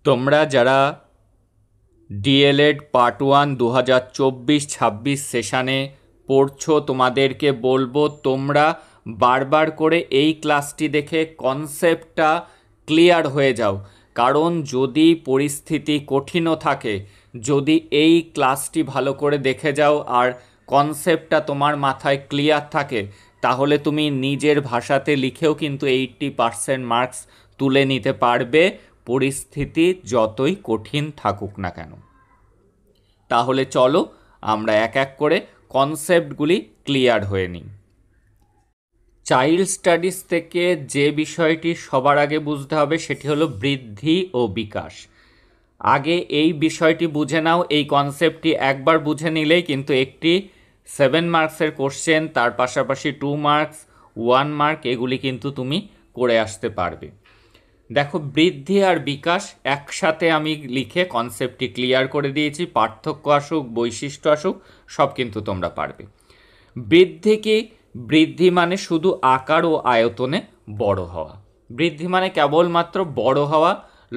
তোমরা যারা D.El.Ed part 1 2024-26 সেশানে পড়ছো, তোমাদেরকে বলবো তোমরা বারবার করে এই ক্লাসটি দেখে কনসেপ্টটা ক্লিয়ার হয়ে যাও। কারণ যদি পরিস্থিতি কঠিনও থাকে, যদি এই ক্লাসটি ভালো করে দেখে যাও আর কনসেপ্টটা তোমার মাথায় ক্লিয়ার থাকে, তাহলে তুমি নিজের ভাষাতে লিখেও কিন্তু 80% মার্কস তুলে নিতে পারবে, পরিস্থিতি যতই কঠিন থাকুক না কেন। তাহলে চলো আমরা এক এক করে কনসেপ্টগুলি ক্লিয়ার হয়ে নিই। চাইল্ড স্টাডিজ থেকে যে বিষয়টি সবার আগে বুঝতে হবে সেটি হলো বৃদ্ধি ও বিকাশ। আগে এই বিষয়টি বুঝে নাও। এই কনসেপ্টটি একবার বুঝে নিলেই কিন্তু একটি 7 মার্কসের কোশ্চেন, তার পাশাপাশি 2 মার্কস, 1 মার্ক এগুলি কিন্তু তুমি করে আসতে পারবে। দেখো, বৃদ্ধি আর বিকাশ একসাথে আমি লিখে কনসেপ্টটি ক্লিয়ার করে দিয়েছি। পার্থক্য আসুক, বৈশিষ্ট্য আসুক, সব কিন্তু তোমরা পারবে। বৃদ্ধি কি? বৃদ্ধি মানে শুধু আকার ও আয়তনে বড় হওয়া। বৃদ্ধি মানে কেবলমাত্র বড় হওয়া,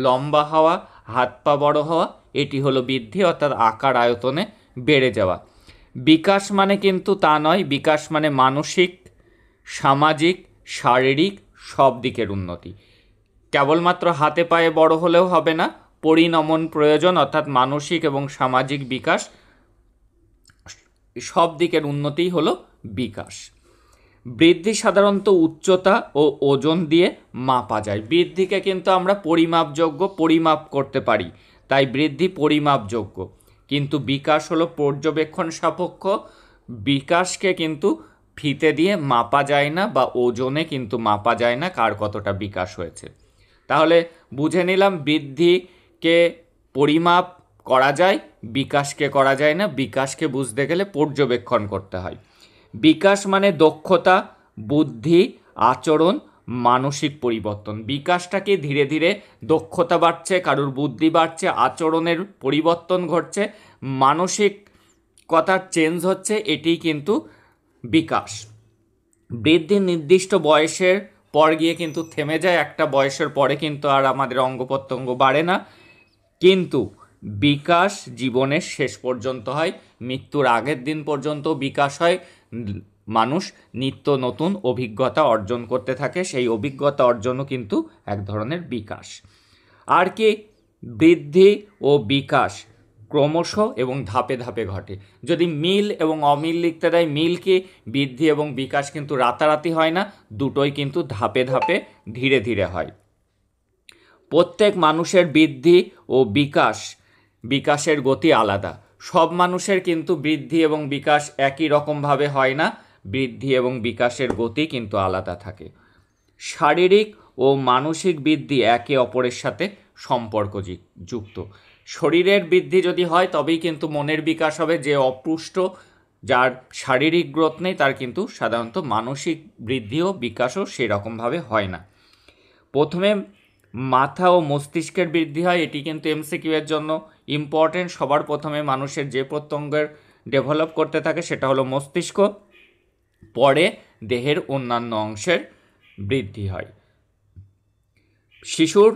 লম্বা হওয়া, হাত পা বড় হওয়া, এটি হলো বৃদ্ধি, অর্থাৎ আকার আয়তনে বেড়ে যাওয়া। বিকাশ মানে কিন্তু তা নয়। বিকাশ মানে মানসিক, সামাজিক, শারীরিক সব দিকের উন্নতি। কেবলমাত্র হাতে পায়ে বড় হলেও হবে না, পরিণমন প্রয়োজন, অর্থাৎ মানসিক এবং সামাজিক বিকাশ, সব দিকের উন্নতিই হলো বিকাশ। বৃদ্ধি সাধারণত উচ্চতা ও ওজন দিয়ে মাপা যায়। বৃদ্ধিকে কিন্তু আমরা পরিমাপ করতে পারি, তাই বৃদ্ধি পরিমাপযোগ্য। কিন্তু বিকাশ হলো পর্যবেক্ষণ সাপেক্ষ। বিকাশকে কিন্তু ফিতে দিয়ে মাপা যায় না, বা ওজনে কিন্তু মাপা যায় না কার কতটা বিকাশ হয়েছে। তাহলে বুঝে নিলাম বৃদ্ধিকে পরিমাপ করা যায়, বিকাশকে করা যায় না। বিকাশকে বুঝতে গেলে পর্যবেক্ষণ করতে হয়। বিকাশ মানে দক্ষতা, বুদ্ধি, আচরণ, মানসিক পরিবর্তন। বিকাশটাকে ধীরে ধীরে দক্ষতা বাড়ছে, কারুর বুদ্ধি বাড়ছে, আচরণের পরিবর্তন ঘটছে, মানসিক কথার চেঞ্জ হচ্ছে, এটি কিন্তু বিকাশ। বৃদ্ধি নির্দিষ্ট বয়সের পর গিয়ে কিন্তু থেমে যায়। একটা বয়সের পরে কিন্তু আর আমাদের অঙ্গ প্রত্যঙ্গ বাড়ে না। কিন্তু বিকাশ জীবনের শেষ পর্যন্ত হয়, মৃত্যুর আগের দিন পর্যন্ত বিকাশ হয়। মানুষ নিত্য নতুন অভিজ্ঞতা অর্জন করতে থাকে, সেই অভিজ্ঞতা অর্জনও কিন্তু এক ধরনের বিকাশ। আর কি? বৃদ্ধি ও বিকাশ ক্রমশ এবং ধাপে ধাপে ঘটে। যদি মিল এবং অমিল লিখতে দেয়, মিল কি? বৃদ্ধি এবং বিকাশ কিন্তু রাতারাতি হয় না, দুটোই কিন্তু ধাপে ধাপে ধীরে ধীরে হয়। প্রত্যেক মানুষের বৃদ্ধি ও বিকাশের গতি আলাদা। সব মানুষের কিন্তু বৃদ্ধি এবং বিকাশ একই রকমভাবে হয় না, বৃদ্ধি এবং বিকাশের গতি কিন্তু আলাদা থাকে। শারীরিক ও মানসিক বৃদ্ধি একে অপরের সাথে সম্পর্কযুক্ত। শরীরের বৃদ্ধি যদি হয় তবেই কিন্তু মনের বিকাশ হবে। যে অপুষ্ট, যার শারীরিক গ্রোথ নেই, তার কিন্তু সাধারণত মানসিক বৃদ্ধি ও বিকাশও সেরকমভাবে হয় না। প্রথমে মাথা ও মস্তিষ্কের বৃদ্ধি হয়, এটি কিন্তু এমসিকিউ এর জন্য ইম্পর্টেন্ট। সবার প্রথমে মানুষের যে প্রত্যঙ্গের ডেভেলপ করতে থাকে সেটা হলো মস্তিষ্ক, পরে দেহের অন্যান্য অংশের বৃদ্ধি হয়। শিশুর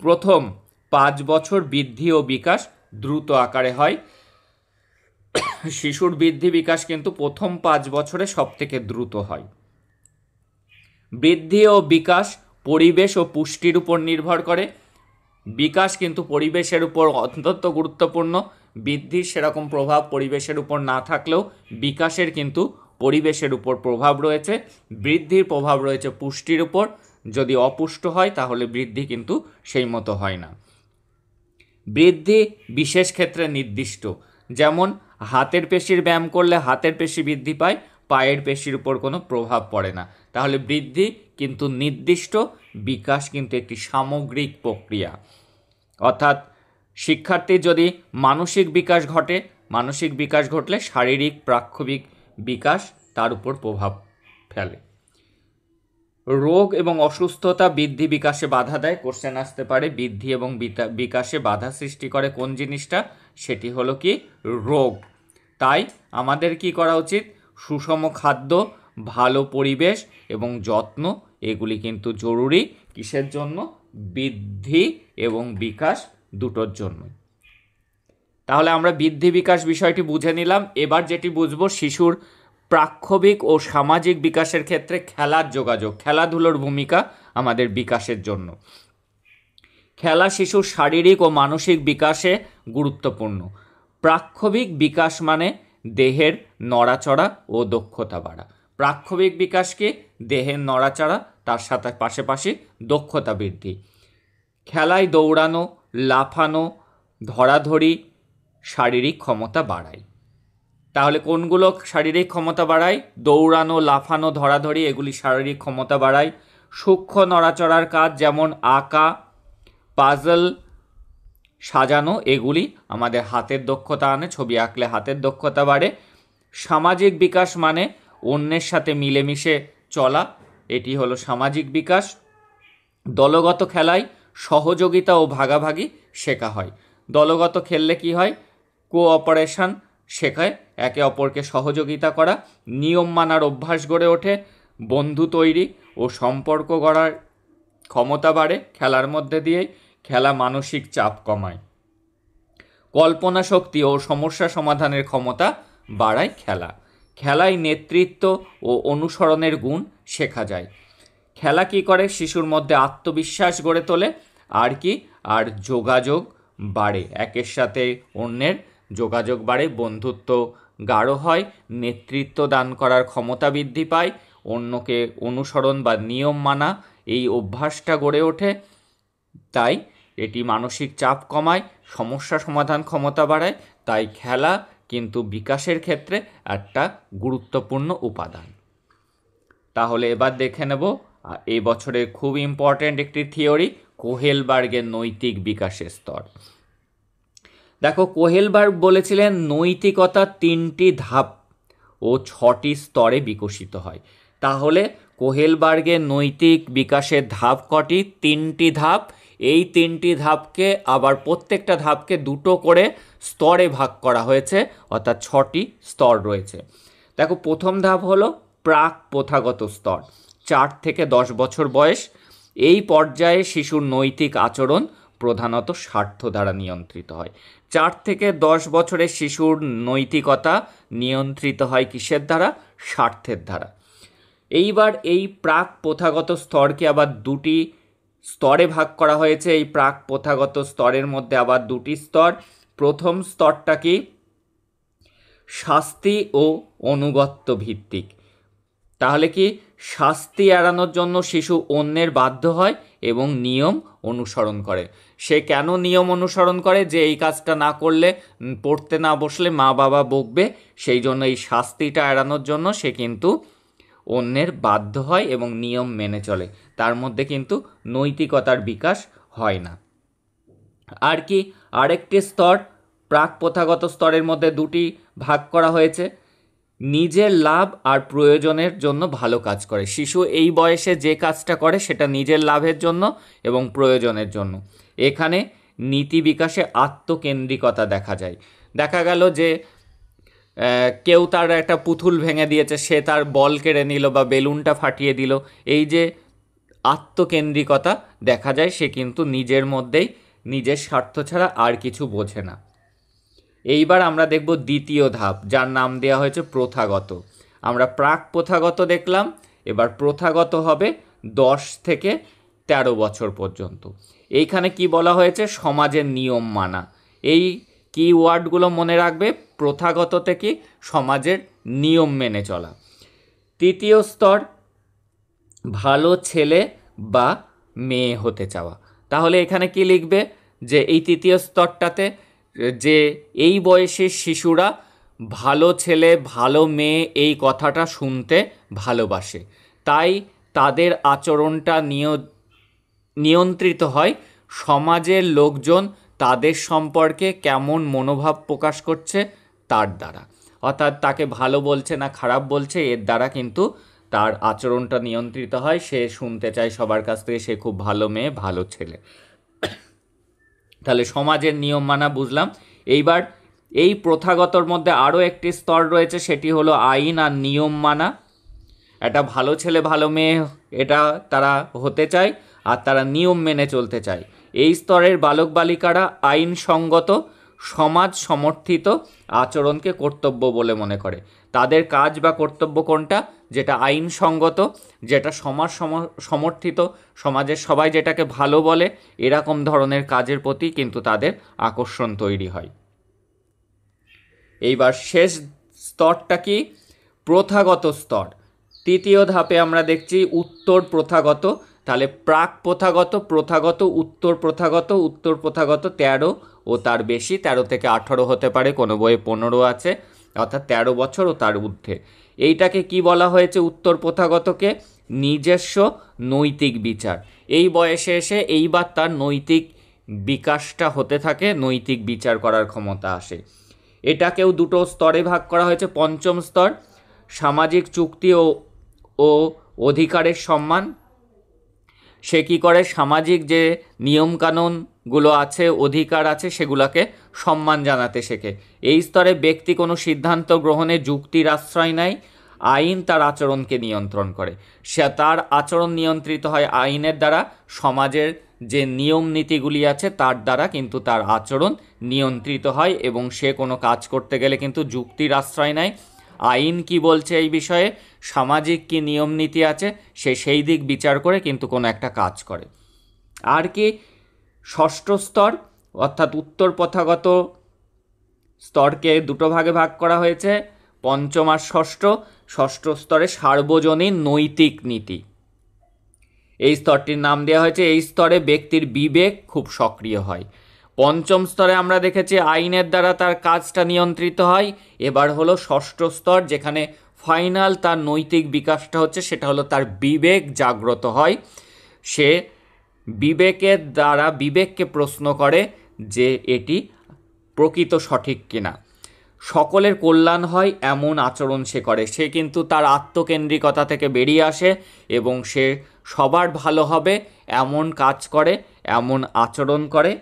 প্রথম 5 বছর বৃদ্ধি ও বিকাশ দ্রুত আকারে হয়। শিশুর বৃদ্ধি বিকাশ কিন্তু প্রথম 5 বছরে সব থেকে দ্রুত হয়। বৃদ্ধি ও বিকাশ পরিবেশ ও পুষ্টির উপর নির্ভর করে। বিকাশ কিন্তু পরিবেশের উপর অত্যন্ত গুরুত্বপূর্ণ। বৃদ্ধির সেরকম প্রভাব পরিবেশের উপর না থাকলেও বিকাশের কিন্তু পরিবেশের উপর প্রভাব রয়েছে। বৃদ্ধির প্রভাব রয়েছে পুষ্টির উপর। যদি অপুষ্ট হয় তাহলে বৃদ্ধি কিন্তু সেই মতো হয় না। বৃদ্ধি বিশেষ ক্ষেত্রে নির্দিষ্ট, যেমন হাতের পেশির ব্যায়াম করলে হাতের পেশি বৃদ্ধি পায়, পায়ের পেশির উপর কোনো প্রভাব পড়ে না। তাহলে বৃদ্ধি কিন্তু নির্দিষ্ট, বিকাশ কিন্তু একটি সামগ্রিক প্রক্রিয়া। অর্থাৎ শিক্ষার্থীর যদি মানসিক বিকাশ ঘটে, মানসিক বিকাশ ঘটলে শারীরিক প্রাক্ষবিক বিকাশ তার উপর প্রভাব ফেলে। রোগ এবং অসুস্থতা বৃদ্ধি বিকাশে বাধা দেয়। কোশ্চেন আসতে পারে বৃদ্ধি এবং বিকাশে বাধা সৃষ্টি করে কোন জিনিসটা? সেটি হলো কি? রোগ। তাই আমাদের কি করা উচিত? সুষম খাদ্য, ভালো পরিবেশ এবং যত্ন, এগুলি কিন্তু জরুরি। কিসের জন্য? বৃদ্ধি এবং বিকাশ দুটোর জন্য। তাহলে আমরা বৃদ্ধি বিকাশ বিষয়টি বুঝে নিলাম। এবার যেটি বুঝবো, শিশুর প্রাক্ষবিক ও সামাজিক বিকাশের ক্ষেত্রে খেলার যোগাযোগ, খেলাধুলোর ভূমিকা আমাদের বিকাশের জন্য। খেলা শিশুর শারীরিক ও মানসিক বিকাশে গুরুত্বপূর্ণ। প্রাক্ষবিক বিকাশ মানে দেহের নড়াচড়া ও দক্ষতা বাড়া। প্রাক্ষবিক বিকাশ কি? দেহের নড়াচড়া, তার সাথে পাশাপাশি দক্ষতা বৃদ্ধি। খেলায় দৌড়ানো, লাফানো, ধরাধরি শারীরিক ক্ষমতা বাড়ায়। তাহলে কোনগুলো শারীরিক ক্ষমতা বাড়ায়? দৌড়ানো, লাফানো, ধরাধরি, এগুলি শারীরিক ক্ষমতা বাড়ায়। সূক্ষ্ম নড়াচড়ার কাজ যেমন আঁকা, পাজল সাজানো, এগুলি আমাদের হাতের দক্ষতা আনে। ছবি আঁকলে হাতের দক্ষতা বাড়ে। সামাজিক বিকাশ মানে অন্যের সাথে মিলেমিশে চলা, এটি হলো সামাজিক বিকাশ। দলগত খেলায় সহযোগিতা ও ভাগাভাগি শেখা হয়। দলগত খেললে কি হয়? কোঅপারেশন শেখায়, একে অপরকে সহযোগিতা করা। নিয়ম মানার অভ্যাস গড়ে ওঠে। বন্ধু তৈরি ও সম্পর্ক গড়ার ক্ষমতা বাড়ে খেলার মধ্যে দিয়েই। খেলা মানসিক চাপ কমায়। কল্পনা শক্তি ও সমস্যা সমাধানের ক্ষমতা বাড়ায় খেলা। খেলায় নেতৃত্ব ও অনুসরণের গুণ শেখা যায়। খেলা কি করে? শিশুর মধ্যে আত্মবিশ্বাস গড়ে তোলে। আর কি? আর যোগাযোগ বাড়ে, একের সাথে অন্যের যোগাযোগ বাড়ে, বন্ধুত্ব গাঢ় হয়, নেতৃত্ব দান করার ক্ষমতা বৃদ্ধি পায়, অন্যকে অনুসরণ বা নিয়ম মানা এই অভ্যাসটা গড়ে ওঠে। তাই এটি মানসিক চাপ কমায়, সমস্যা সমাধান ক্ষমতা বাড়ায়। তাই খেলা কিন্তু বিকাশের ক্ষেত্রে একটা গুরুত্বপূর্ণ উপাদান। তাহলে এবার দেখে নেব এই বছরের খুব ইম্পর্ট্যান্ট একটি থিওরি, কোহেলবার্গের নৈতিক বিকাশের স্তর। দেখো, কোহেলবার্গ বলেছিলেন নৈতিকতা 3টি ধাপ ও 6টি স্তরে বিকশিত হয়। তাহলে কোহেলবার্গের নৈতিক বিকাশের ধাপ কটি? 3টি ধাপ। এই 3টি ধাপকে আবার প্রত্যেকটা ধাপকে 2টো করে স্তরে ভাগ করা হয়েছে, অর্থাৎ 6টি স্তর রয়েছে। দেখো, প্রথম ধাপ হলো প্রাক প্রথাগত স্তর, 4 থেকে 10 বছর বয়স। এই পর্যায়ে শিশুর নৈতিক আচরণ প্রধানত স্বার্থ দ্বারা নিয়ন্ত্রিত হয়। 4 থেকে 10 বছরের শিশুর নৈতিকতা নিয়ন্ত্রিত হয় কিসের দ্বারা? স্বার্থের দ্বারা। এইবার এই প্রাক প্রথাগত স্তরকে আবার 2টি স্তরে ভাগ করা হয়েছে। এই প্রাক প্রথাগত স্তরের মধ্যে আবার 2টি স্তর। প্রথম স্তরটা কি? শাস্তি ও অনুগত্য ভিত্তিক। তাহলে কি? শাস্তি এড়ানোর জন্য শিশু অন্যের বাধ্য হয় এবং নিয়ম অনুসরণ করে। সে কেন নিয়ম অনুসরণ করে? যে এই কাজটা না করলে, পড়তে না বসলে মা বাবা বকবে, সেই জন্য এই শাস্তিটা এড়ানোর জন্য সে কিন্তু অন্যের বাধ্য হয় এবং নিয়ম মেনে চলে। তার মধ্যে কিন্তু নৈতিকতার বিকাশ হয় না। আর কি? আরেকটি স্তর, প্রাক প্রথাগত স্তরের মধ্যে 2টি ভাগ করা হয়েছে। নিজের লাভ আর প্রয়োজনের জন্য ভালো কাজ করে। শিশু এই বয়সে যে কাজটা করে সেটা নিজের লাভের জন্য এবং প্রয়োজনের জন্য। এখানে নীতি বিকাশে আত্মকেন্দ্রিকতা দেখা যায়। দেখা গেল যে কেউ তার একটা পুতুল ভেঙে দিয়েছে, সে তার বল কেড়ে নিল বা বেলুনটা ফাটিয়ে দিল। এই যে আত্মকেন্দ্রিকতা দেখা যায়, সে কিন্তু নিজের মধ্যেই নিজের স্বার্থ ছাড়া আর কিছু বোঝে না। এইবার আমরা দেখব দ্বিতীয় ধাপ, যার নাম দেওয়া হয়েছে প্রথাগত। আমরা প্রাক প্রথাগত দেখলাম, এবার প্রথাগত হবে 10 থেকে 13 বছর পর্যন্ত। এইখানে কি বলা হয়েছে? সমাজের নিয়ম মানা। এই কি ওয়ার্ডগুলো মনে রাখবে? প্রথাগত থেকে সমাজের নিয়ম মেনে চলা। তৃতীয় স্তর, ভালো ছেলে বা মেয়ে হতে চাওয়া। তাহলে এখানে কি লিখবে? যে এই তৃতীয় স্তরটাতে যে এই বয়সের শিশুরা ভালো ছেলে ভালো মেয়ে এই কথাটা শুনতে ভালোবাসে, তাই তাদের আচরণটা নিয়ন্ত্রিত হয় সমাজের লোকজন তাদের সম্পর্কে কেমন মনোভাব প্রকাশ করছে তার দ্বারা। অর্থাৎ তাকে ভালো বলছে না খারাপ বলছে, এর দ্বারা কিন্তু তার আচরণটা নিয়ন্ত্রিত হয়। সে শুনতে চায় সবার কাছ থেকে সে খুব ভালো মেয়ে, ভালো ছেলে। তাহলে সমাজের নিয়ম মানা বুঝলাম। এইবার এই প্রথাগতর মধ্যে আরও একটি স্তর রয়েছে, সেটি হলো আইন আর নিয়ম মানা। একটা ভালো ছেলে ভালো মেয়ে এটা তারা হতে চায়। আর তারা নিয়ম মেনে চলতে চায়। এই স্তরের বালক বালিকারা আইনসঙ্গত সমাজ সমর্থিত আচরণকে কর্তব্য বলে মনে করে। তাদের কাজ বা কর্তব্য কোনটা? যেটা আইনসঙ্গত, যেটা সমাজ সমর্থিত, সমাজের সবাই যেটাকে ভালো বলে, এরকম ধরনের কাজের প্রতি কিন্তু তাদের আকর্ষণ তৈরি হয়। এইবার শেষ স্তরটা কি? প্রথাগত স্তর। তৃতীয় ধাপে আমরা দেখছি উত্তর প্রথাগত। তাহলে প্রাক প্রথাগত, প্রথাগত, উত্তর প্রথাগত, উত্তর প্রথাগত 13 ও তার বেশি, 13 থেকে 18 হতে পারে, কোনো বইয়ে 15 আছে, অর্থাৎ 13 বছর ও তার ঊর্ধ্বে। এইটাকে কি বলা হয়েছে? উত্তর প্রথাগতকে নিজস্ব নৈতিক বিচার। এই বয়সে এসে এইবার তার নৈতিক বিকাশটা হতে থাকে, নৈতিক বিচার করার ক্ষমতা আসে। এটাকেও দুটো স্তরে ভাগ করা হয়েছে। পঞ্চম স্তর সামাজিক চুক্তি ও অধিকারের সম্মান। সে কী করে? সামাজিক যে নিয়মকানুনগুলো আছে, অধিকার আছে, সেগুলোকে সম্মান জানাতে শেখে। এই স্তরে ব্যক্তি কোনো সিদ্ধান্ত গ্রহণে যুক্তির আশ্রয় নেয়, আইন তার আচরণকে নিয়ন্ত্রণ করে। সে তার আচরণ নিয়ন্ত্রিত হয় আইনের দ্বারা, সমাজের যে নিয়ম নীতিগুলি আছে তার দ্বারা কিন্তু তার আচরণ নিয়ন্ত্রিত হয়, এবং সে কোনো কাজ করতে গেলে কিন্তু যুক্তির আশ্রয় নেয়। আইন কি বলছে এই বিষয়ে, সামাজিক কি নিয়ম নীতি আছে, সে সেই দিক বিচার করে কিন্তু কোনো একটা কাজ করে। আর কি? ষষ্ঠ স্তর অর্থাৎ উত্তর প্রথাগত স্তরকে দুটো ভাগে ভাগ করা হয়েছে, পঞ্চম আর ষষ্ঠ। ষষ্ঠ স্তরে সার্বজনীন নৈতিক নীতি, এই স্তরটির নাম দেওয়া হয়েছে। এই স্তরে ব্যক্তির বিবেক খুব সক্রিয় হয়। পঞ্চম স্তরে আমরা দেখেছি আইনের দ্বারা তার কাজটা নিয়ন্ত্রিত হয়। এবার হলো ষষ্ঠ স্তর, যেখানে ফাইনাল তার নৈতিক বিকাশটা হচ্ছে, সেটা হলো তার বিবেক জাগ্রত হয়। সে বিবেকের দ্বারা বিবেককে প্রশ্ন করে যে এটি প্রকৃত সঠিক কিনা। সকলের কল্যাণ হয় এমন আচরণ সে করে। সে কিন্তু তার আত্মকেন্দ্রিকতা থেকে বেরিয়ে আসে এবং সে সবার ভালো হবে এমন কাজ করে, এমন আচরণ করে।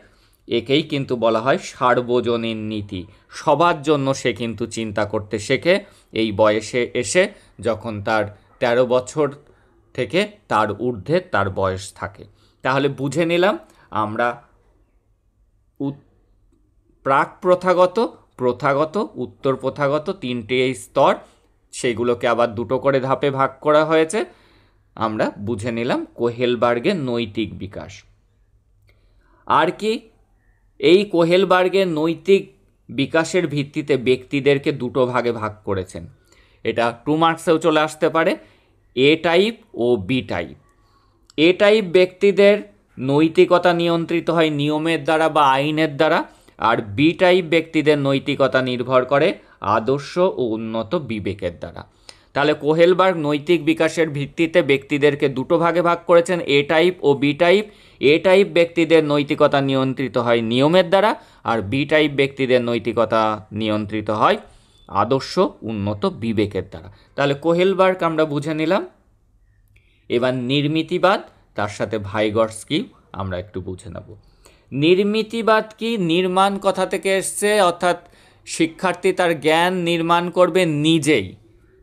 একেই কিন্তু বলা হয় সার্বজনীন নীতি। সবার জন্য সে কিন্তু চিন্তা করতে শেখে এই বয়সে এসে, যখন তার 13 বছর থেকে তার ঊর্ধ্বে তার বয়স থাকে। তাহলে বুঝে নিলাম আমরা প্রাক প্রথাগত, প্রথাগত, উত্তর প্রথাগত তিনটে এই স্তর, সেগুলোকে আবার দুটো করে ধাপে ভাগ করা হয়েছে। আমরা বুঝে নিলাম কোহেলবার্গের নৈতিক বিকাশ। আর কি? এই কোহেলবার্গের নৈতিক বিকাশের ভিত্তিতে ব্যক্তিদেরকে দুটো ভাগে ভাগ করেছেন। এটা 2 মার্কসেও চলে আসতে পারে, এ টাইপ ও বি টাইপ। এ টাইপ ব্যক্তিদের নৈতিকতা নিয়ন্ত্রিত হয় নিয়মের দ্বারা বা আইনের দ্বারা, আর বি টাইপ ব্যক্তিদের নৈতিকতা নির্ভর করে আদর্শ ও উন্নত বিবেকের দ্বারা। তাহলে কোহেলবার্গ নৈতিক বিকাশের ভিত্তিতে ব্যক্তিদেরকে দুটো ভাগে ভাগ করেছেন, এ টাইপ ও বি টাইপ। এ টাইপ ব্যক্তিদের নৈতিকতা নিয়ন্ত্রিত হয় নিয়মের দ্বারা, আর বি টাইপ ব্যক্তিদের নৈতিকতা নিয়ন্ত্রিত হয় আদর্শ উন্নত বিবেকের দ্বারা। তাহলে কোহেলবার্গ আমরা বুঝে নিলাম। এবার নির্মিতিবাদ, তার সাথে ভাইগটস্কি আমরা একটু বুঝে নেব। নির্মিতিবাদ কি? নির্মাণ কথা থেকে এসছে, অর্থাৎ শিক্ষার্থী তার জ্ঞান নির্মাণ করবে নিজেই।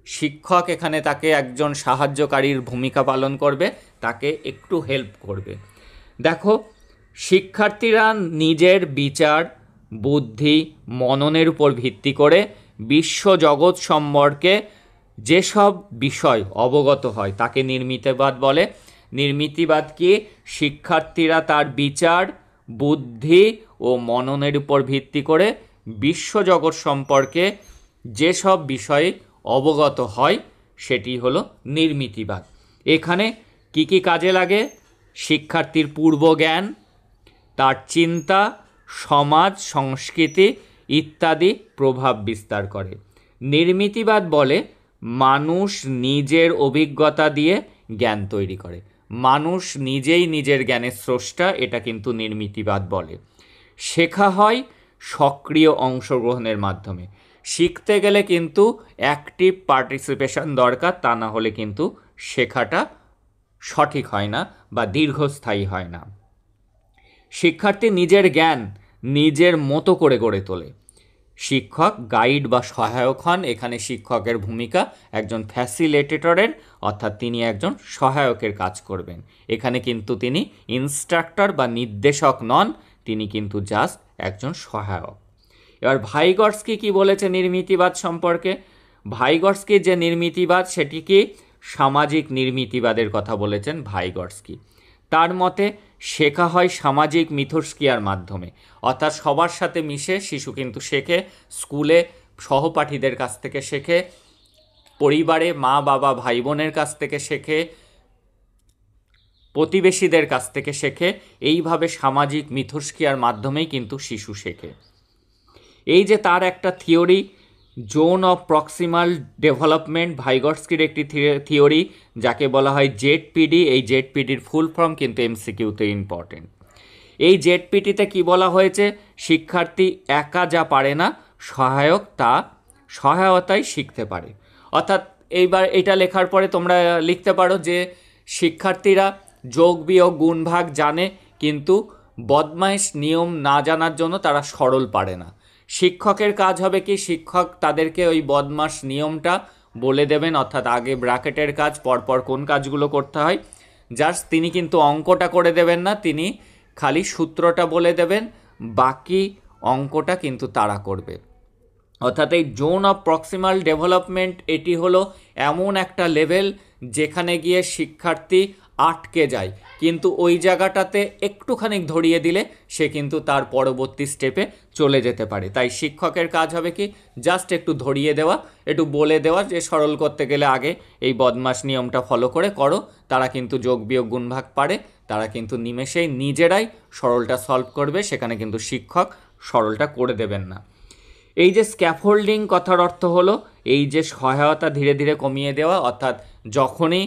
শিক্ষক এখানে তাকে একজন সাহায্যকারীর ভূমিকা পালন করবে, তাকে একটু হেল্প করবে। দেখো, শিক্ষার্থীরা নিজের বিচার, বুদ্ধি, মননের উপর ভিত্তি করে বিশ্ব জগৎ সম্পর্কে যেসব বিষয় অবগত হয় তাকে নির্মিতিবাদ বলে। নির্মিতিবাদ কি? শিক্ষার্থীরা তার বিচার, বুদ্ধি ও মননের উপর ভিত্তি করে বিশ্বজগৎ সম্পর্কে যেসব বিষয়ে অবগত হয় সেটি হলো নির্মিতিবাদ। এখানে কি কি কাজে লাগে? শিক্ষার্থীর পূর্ব জ্ঞান, তার চিন্তা, সমাজ, সংস্কৃতি ইত্যাদি প্রভাব বিস্তার করে। নির্মিতিবাদ বলে মানুষ নিজের অভিজ্ঞতা দিয়ে জ্ঞান তৈরি করে। মানুষ নিজেই নিজের জ্ঞানের স্রষ্টা, এটা কিন্তু নির্মিতিবাদ বলে। শেখা হয় সক্রিয় অংশগ্রহণের মাধ্যমে। শিখতে গেলে কিন্তু অ্যাক্টিভ পার্টিসিপেশন দরকার, তা না হলে কিন্তু শেখাটা সঠিক হয় না বা দীর্ঘস্থায়ী হয় না। শিক্ষার্থী নিজের জ্ঞান নিজের মতো করে গড়ে তোলে। শিক্ষক গাইড বা সহায়ক হন। এখানে শিক্ষকের ভূমিকা একজন ফ্যাসিলিটেটরের, অর্থাৎ তিনি একজন সহায়কের কাজ করবেন। এখানে কিন্তু তিনি ইনস্ট্রাক্টর বা নির্দেশক নন, তিনি কিন্তু জাস্ট একজন সহায়ক। এবার ভাইগটস্কি কি বলেছে নির্মিতিবাদ সম্পর্কে? ভাইগটস্কি যে নির্মিতিবাদ সেটি কি সামাজিক নির্মিতিবাদের কথা বলেছেন ভাইগটস্কি। তার মতে শেখা হয় সামাজিক মিথস্ক্রিয়ার মাধ্যমে, অর্থাৎ সবার সাথে মিশে শিশু কিন্তু শেখে। স্কুলে সহপাঠীদের কাছ থেকে শেখে, পরিবারে মা বাবা ভাই বোনের কাছ থেকে শেখে, প্রতিবেশীদের কাছ থেকে শেখে। এইভাবে সামাজিক মিথস্ক্রিয়ার মাধ্যমেই কিন্তু শিশু শেখে। এই যে তার একটা theory zone of proximal development, ভাইগটস্কির একটি থিওরি যাকে বলা হয় জেডপিডি। এই জেডপিডির ফুল ফর্ম কিন্তু এমসিকিউতে ইম্পর্টেন্ট। এই জেডপিডিতে কি বলা হয়েছে? শিক্ষার্থী একা যা পারে না, সহায়ক তা সহায়তায় শিখতে পারে। অর্থাৎ এইবার এটা লেখার পরে তোমরা লিখতে পারো যে শিক্ষার্থীরা যোগ বিয়োগ গুণ ভাগ জানে, কিন্তু বদমাইশ নিয়ম না জানার জন্য তারা সরল পারে না। শিক্ষকের কাজ হবে কি, শিক্ষক তাদেরকে ওই বদমাশ নিয়মটা বলে দেবেন, অর্থাৎ আগে ব্র্যাকেটের কাজ, পরপর কোন কাজগুলো করতে হয়। জাস্ট তিনি কিন্তু অঙ্কটা করে দেবেন না, তিনি খালি সূত্রটা বলে দেবেন, বাকি অঙ্কটা কিন্তু তারা করবে। অর্থাৎ এই জোন অফ প্রক্সিমাল ডেভেলপমেন্ট এটি হলো এমন একটা লেভেল যেখানে গিয়ে শিক্ষার্থী আটকে যায়, কিন্তু ওই জায়গাটাতে একটুখানি ধরিয়ে দিলে সে কিন্তু তার পরবর্তী স্টেপে চলে যেতে পারে। তাই শিক্ষকের কাজ হবে কি, জাস্ট একটু ধরিয়ে দেওয়া, একটু বলে দেওয়া যে সরল করতে গেলে আগে এই বদমাশ নিয়মটা ফলো করে করো। তারা কিন্তু যোগ বিয়োগ গুণ ভাগ পারে, তারা কিন্তু নিমেষেই নিজেরাই সরলটা সলভ করবে, সেখানে কিন্তু শিক্ষক সরলটা করে দেবেন না। এই যে স্ক্যাফোল্ডিং কথার অর্থ হলো এই যে সহায়তা ধীরে ধীরে কমিয়ে দেওয়া, অর্থাৎ যখনই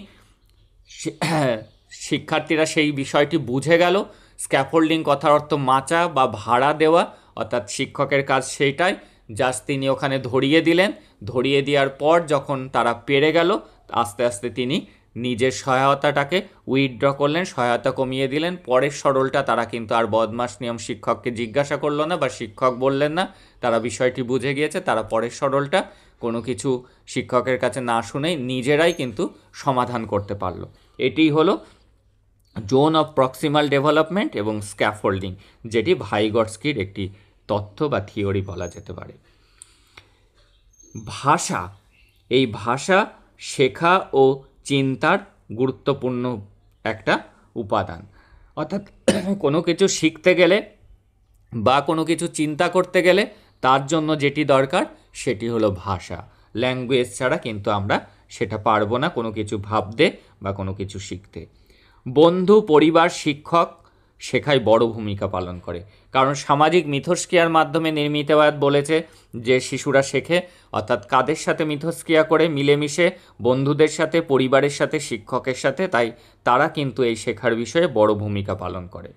শিক্ষার্থীরা সেই বিষয়টি বুঝে গেল, স্ক্যাফোল্ডিং কথার অর্থ মাচা বা ভাড়া দেওয়া, অর্থাৎ শিক্ষকের কাজ সেইটাই, জাস্ট তিনি ওখানে ধরিয়ে দিলেন। ধরিয়ে দেওয়ার পর যখন তারা পেরে গেল, আস্তে আস্তে তিনি নিজের সহায়তাটাকে উইথড্র করলেন, সহায়তা কমিয়ে দিলেন। পরের সরলটা তারা কিন্তু আর বদমাশ নিয়ম শিক্ষককে জিজ্ঞাসা করলো না বা শিক্ষক বললেন না, তারা বিষয়টি বুঝে গিয়েছে। তারা পরের সরলটা কোনো কিছু শিক্ষকের কাছে না শুনেই নিজেরাই কিন্তু সমাধান করতে পারলো। এটি হলো জোন অফ প্রক্সিমাল ডেভেলপমেন্ট এবং স্ক্যাফোল্ডিং, যেটি ভাইগটস্কির একটি তথ্য বা থিওরি বলা যেতে পারে। ভাষা, এই ভাষা শেখা ও চিন্তার গুরুত্বপূর্ণ একটা উপাদান। অর্থাৎ কোনো কিছু শিখতে গেলে বা কোনো কিছু চিন্তা করতে গেলে তার জন্য যেটি দরকার সেটি হলো ভাষা। ল্যাঙ্গুয়েজ ছাড়া কিন্তু আমরা সেটা পারবো না কোনো কিছু ভাবতে বা কোনো কিছু শিখতে। বন্ধু, পরিবার, শিক্ষক শেখায় বড় ভূমিকা পালন করে, কারণ সামাজিক মিথস্ক্রিয়ার মাধ্যমে নির্মিতবাদ বলেছে যে শিশুরা শেখে, অর্থাৎ কাদের সাথে মিথস্ক্রিয়া করে, মিলেমিশে, বন্ধুদের সাথে, পরিবারের সাথে, শিক্ষকের সাথে। তাই তারা কিন্তু এই শেখার বিষয়ে বড় ভূমিকা পালন করে।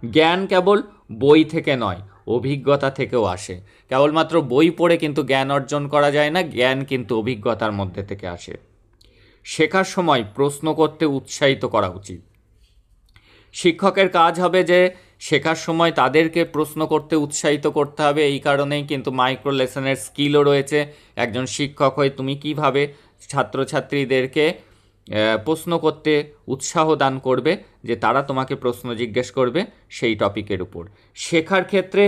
জ্ঞান কেবল বই থেকে নয়, অভিজ্ঞতা থেকেও আসে। কেবলমাত্র বই পড়ে কিন্তু জ্ঞান অর্জন করা যায় না, জ্ঞান কিন্তু অভিজ্ঞতার মধ্যে থেকে আসে। শেখার সময় প্রশ্ন করতে উৎসাহিত করা উচিত। শিক্ষকের কাজ হবে যে শেখার সময় তাদেরকে প্রশ্ন করতে উৎসাহিত করতে হবে। এই কারণেই কিন্তু মাইক্রো লেসনের স্কিলও রয়েছে। একজন শিক্ষক হয়ে তুমি কিভাবে ছাত্রছাত্রীদেরকে প্রশ্ন করতে উৎসাহ দান করবে, যে তারা তোমাকে প্রশ্ন জিজ্ঞেস করবে সেই টপিকের উপর। শেখার ক্ষেত্রে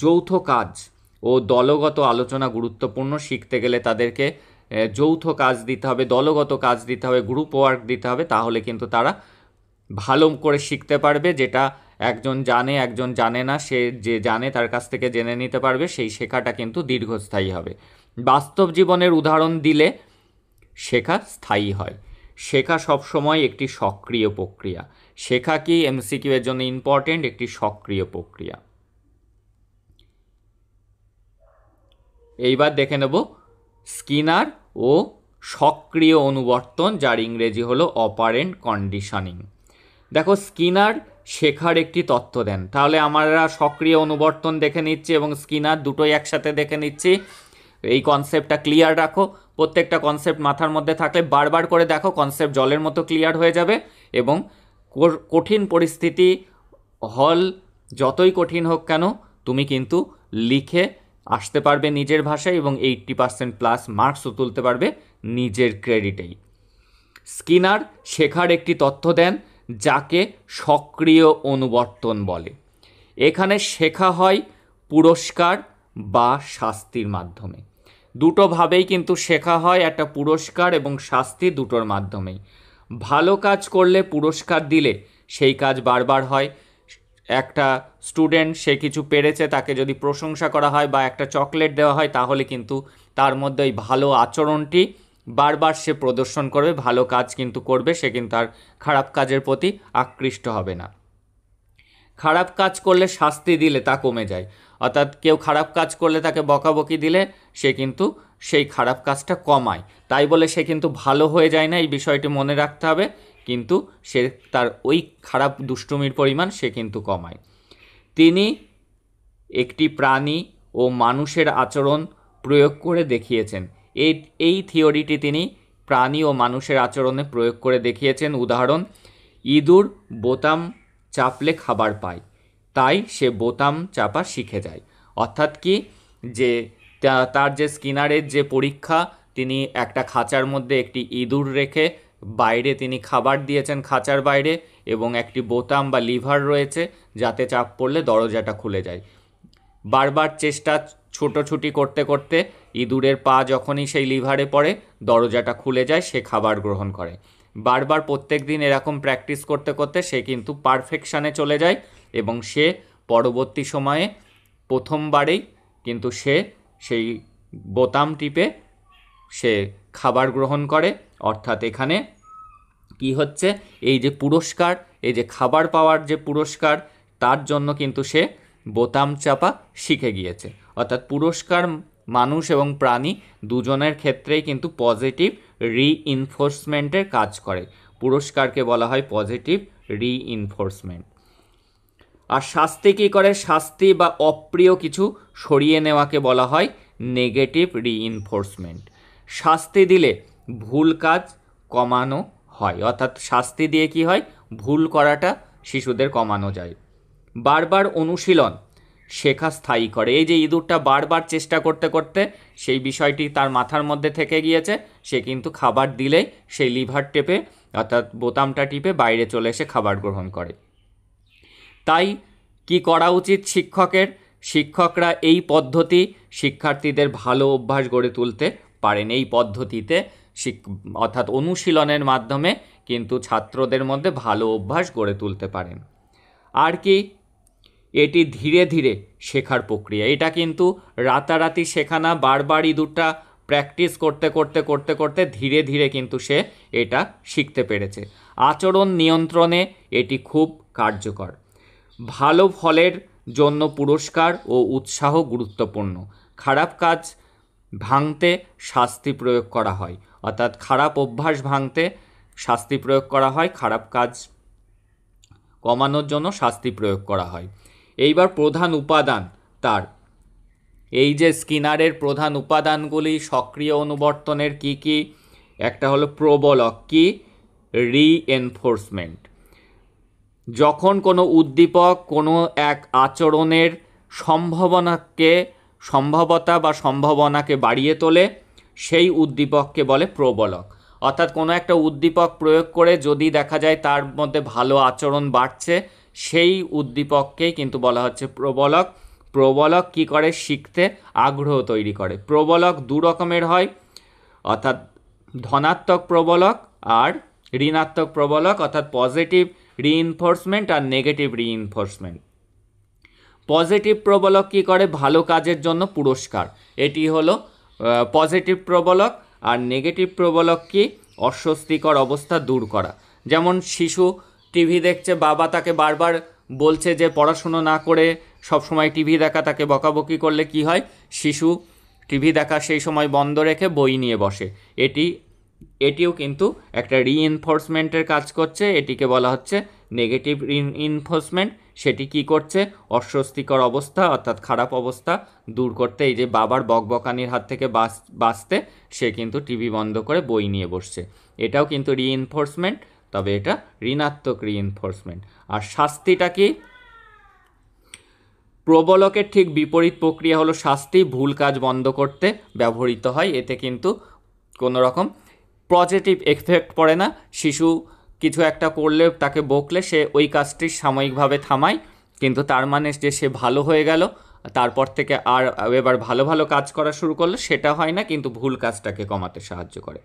যৌথ কাজ ও দলগত আলোচনা গুরুত্বপূর্ণ। শিখতে গেলে তাদেরকে যৌথ কাজ দিতে হবে, দলগত কাজ দিতে হবে, গ্রুপ ওয়ার্ক দিতে হবে, তাহলে কিন্তু তারা ভালো করে শিখতে পারবে। যেটা একজন জানে একজন জানে না, সে যে জানে তার কাছ থেকে জেনে নিতে পারবে, সেই শেখাটা কিন্তু দীর্ঘস্থায়ী হবে। বাস্তব জীবনের উদাহরণ দিলে শেখা স্থায়ী হয়। শেখা সবসময় একটি সক্রিয় প্রক্রিয়া। শেখা কি এমসিকিউ এর জন্য ইম্পর্টেন্ট, একটি সক্রিয় প্রক্রিয়া। এইবার দেখে নেব স্কিনার ও সক্রিয় অনুবর্তন, যার ইংরেজি হলো অপারেন্ট কন্ডিশনিং। দেখো, স্কিনার শেখার একটি তত্ত্ব দেন। তাহলে আমরা সক্রিয় অনুবর্তন দেখে নিচ্ছি এবং স্কিনার দুটোই একসাথে দেখে নিচ্ছি। এই কনসেপ্টটা ক্লিয়ার রাখো। প্রত্যেকটা কনসেপ্ট মাথার মধ্যে থাকলে বারবার করে দেখো, কনসেপ্ট জলের মতো ক্লিয়ার হয়ে যাবে। এবং কঠিন পরিস্থিতি হল যতই কঠিন হোক কেন, তুমি কিন্তু লিখে আসতে পারবে নিজের ভাষায় এবং 80% প্লাস মার্কসও তুলতে পারবে নিজের ক্রেডিটেই। স্কিনার শেখার একটি তথ্য দেন যাকে সক্রিয় অনুবর্তন বলে। এখানে শেখা হয় পুরস্কার বা শাস্তির মাধ্যমে। দুটোভাবেই কিন্তু শেখা হয়, একটা পুরস্কার এবং শাস্তি দুটোর মাধ্যমেই। ভালো কাজ করলে পুরস্কার দিলে সেই কাজ বারবার হয়। একটা স্টুডেন্ট সে কিছু পেরেছে, তাকে যদি প্রশংসা করা হয় বা একটা চকলেট দেওয়া হয়, তাহলে কিন্তু তার মধ্যে ওই ভালো আচরণটি বারবার সে প্রদর্শন করবে, ভালো কাজ কিন্তু করবে, সে কিন্তু আর খারাপ কাজের প্রতি আকৃষ্ট হবে না। খারাপ কাজ করলে শাস্তি দিলে তা কমে যায়, অর্থাৎ কেউ খারাপ কাজ করলে তাকে বকাবকি দিলে সে কিন্তু সেই খারাপ কাজটা কমায়। তাই বলে সে কিন্তু ভালো হয়ে যায় না, এই বিষয়টি মনে রাখতে হবে, কিন্তু সে তার ওই খারাপ দুষ্টুমির পরিমাণ সে কিন্তু কমায়। তিনি একটি প্রাণী ও মানুষের আচরণ প্রয়োগ করে দেখিয়েছেন। এই থিওরিটি তিনি প্রাণী ও মানুষের আচরণে প্রয়োগ করে দেখিয়েছেন। উদাহরণ, ইঁদুর বোতাম চাপলে খাবার পায়, তাই সে বোতাম চাপা শিখে যায়। অর্থাৎ কি, যে তার যে স্কিনারের যে পরীক্ষা, তিনি একটা খাঁচার মধ্যে একটি ইঁদুর রেখে বাইরে তিনি খাবার দিয়েছেন খাঁচার বাইরে, এবং একটি বোতাম বা লিভার রয়েছে যাতে চাপ পড়লে দরজাটা খুলে যায়। বারবার চেষ্টা ছোটোছুটি করতে করতে ইঁদুরের পা যখনই সেই লিভারে পড়ে দরজাটা খুলে যায়, সে খাবার গ্রহণ করে। বারবার প্রত্যেক দিন এরকম প্র্যাকটিস করতে করতে সে কিন্তু পারফেকশানে চলে যায় এবং সে পরবর্তী সময়ে প্রথমবারেই কিন্তু সে সেই বোতাম টিপে সে খাবার গ্রহণ করে। অর্থাৎ এখানে কি হচ্ছে, এই যে পুরস্কার, এই যে খাবার পাওয়ার যে পুরস্কার, তার জন্য কিন্তু সে বোতাম চাপা শিখে গিয়েছে। অর্থাৎ পুরস্কার মানুষ এবং প্রাণী দুজনের ক্ষেত্রেই কিন্তু পজিটিভ রিইনফোর্সমেন্টের কাজ করে। পুরস্কারকে বলা হয় পজিটিভ রিইনফোর্সমেন্ট। আর শাস্তি কী করে? শাস্তি বা অপ্রিয় কিছু সরিয়ে নেওয়াকে বলা হয় নেগেটিভ রিইনফোর্সমেন্ট। শাস্তি দিলে ভুল কাজ কমানো হয়, অর্থাৎ শাস্তি দিয়ে কি হয়, ভুল করাটা শিশুদের কমানো যায়। বারবার অনুশীলন শেখা স্থায়ী করে। এই যে ইঁদুরটা বারবার চেষ্টা করতে করতে সেই বিষয়টি তার মাথার মধ্যে থেকে গিয়েছে, সে কিন্তু খাবার দিলেই সেই লিভার টেপে অর্থাৎ বোতামটা টিপে বাইরে চলে এসে খাবার গ্রহণ করে। তাই কি করা উচিত শিক্ষকের? শিক্ষকরা এই পদ্ধতি শিক্ষার্থীদের ভালো অভ্যাস গড়ে তুলতে পারেন। এই পদ্ধতিতে অর্থাৎ অনুশীলনের মাধ্যমে কিন্তু ছাত্রদের মধ্যে ভালো অভ্যাস গড়ে তুলতে পারেন। আর কি, এটি ধীরে ধীরে শেখার প্রক্রিয়া। এটা কিন্তু রাতারাতি শেখা না, বারবার ইঁদুরটা প্র্যাকটিস করতে করতে করতে করতে ধীরে ধীরে কিন্তু সে এটা শিখতে পেরেছে। আচরণ নিয়ন্ত্রণে এটি খুব কার্যকর। ভালো ফলের জন্য পুরস্কার ও উৎসাহ গুরুত্বপূর্ণ। খারাপ কাজ ভাঙতে শাস্তি প্রয়োগ করা হয়, অর্থাৎ খারাপ অভ্যাস ভাঙতে শাস্তি প্রয়োগ করা হয়, খারাপ কাজ কমানোর জন্য শাস্তি প্রয়োগ করা হয়। এইবার প্রধান উপাদান তার, এই যে স্কিনারের প্রধান উপাদানগুলি সক্রিয় অনুবর্তনের কি কি? একটা হলো প্রবলক, কি? রিএনফোর্সমেন্ট। যখন কোনো উদ্দীপক কোনো এক আচরণের সম্ভাবনাকে বাড়িয়ে তোলে, সেই উদ্দীপককে বলে প্রবলক। অর্থাৎ কোনো একটা উদ্দীপক প্রয়োগ করে যদি দেখা যায় তার মধ্যে ভালো আচরণ বাড়ছে, সেই উদ্দীপককেই কিন্তু বলা হচ্ছে প্রবলক। প্রবলক কি করে? শিখতে আগ্রহ তৈরি করে। প্রবলক দু রকমের হয়, অর্থাৎ ধনাত্মক প্রবলক আর ঋণাত্মক প্রবলক, অর্থাৎ পজিটিভ রিইনফোর্সমেন্ট আর নেগেটিভ রিইনফোর্সমেন্ট। পজিটিভ প্রবলক কি করে? ভালো কাজের জন্য পুরস্কার, এটি হলো পজিটিভ প্রবলক। আর নেগেটিভ প্রবলক কি? অস্বস্তিকর অবস্থা দূর করা। যেমন শিশু টিভি দেখছে, বাবা তাকে বারবার বলছে যে পড়াশুনো না করে সবসময় টিভি দেখা, তাকে বকাবকি করলে কি হয়? শিশু টিভি দেখা সেই সময় বন্ধ রেখে বই নিয়ে বসে। এটিও কিন্তু একটা রিইনফোর্সমেন্টের কাজ করছে, এটিকে বলা হচ্ছে নেগেটিভ রিইনফোর্সমেন্ট। সেটি কি করছে? অস্বস্তিকর অবস্থা অর্থাৎ খারাপ অবস্থা দূর করতে, এই যে বাবার বকবকানির হাত থেকে বাঁচতে সে কিন্তু টিভি বন্ধ করে বই নিয়ে বসছে, এটাও কিন্তু রিইনফোর্সমেন্ট, তবে এটা ঋণাত্মক রিইনফোর্সমেন্ট। আর শাস্তিটা কি? প্রবলকের ঠিক বিপরীত প্রক্রিয়া হলো শাস্তি, ভুল কাজ বন্ধ করতে ব্যবহৃত হয়। এতে কিন্তু কোনো রকম পজিটিভ এফেক্ট পড়ে না। শিশু কিছু একটা করলে, তাকে বকলে সে ওই কাজটি সাময়িকভাবে থামায়, কিন্তু তার মানে যে সে ভালো হয়ে গেল, তারপর থেকে আর এবার ভালো ভালো কাজ করা শুরু করলো, সেটা হয় না, কিন্তু ভুল কাজটাকে কমাতে সাহায্য করে।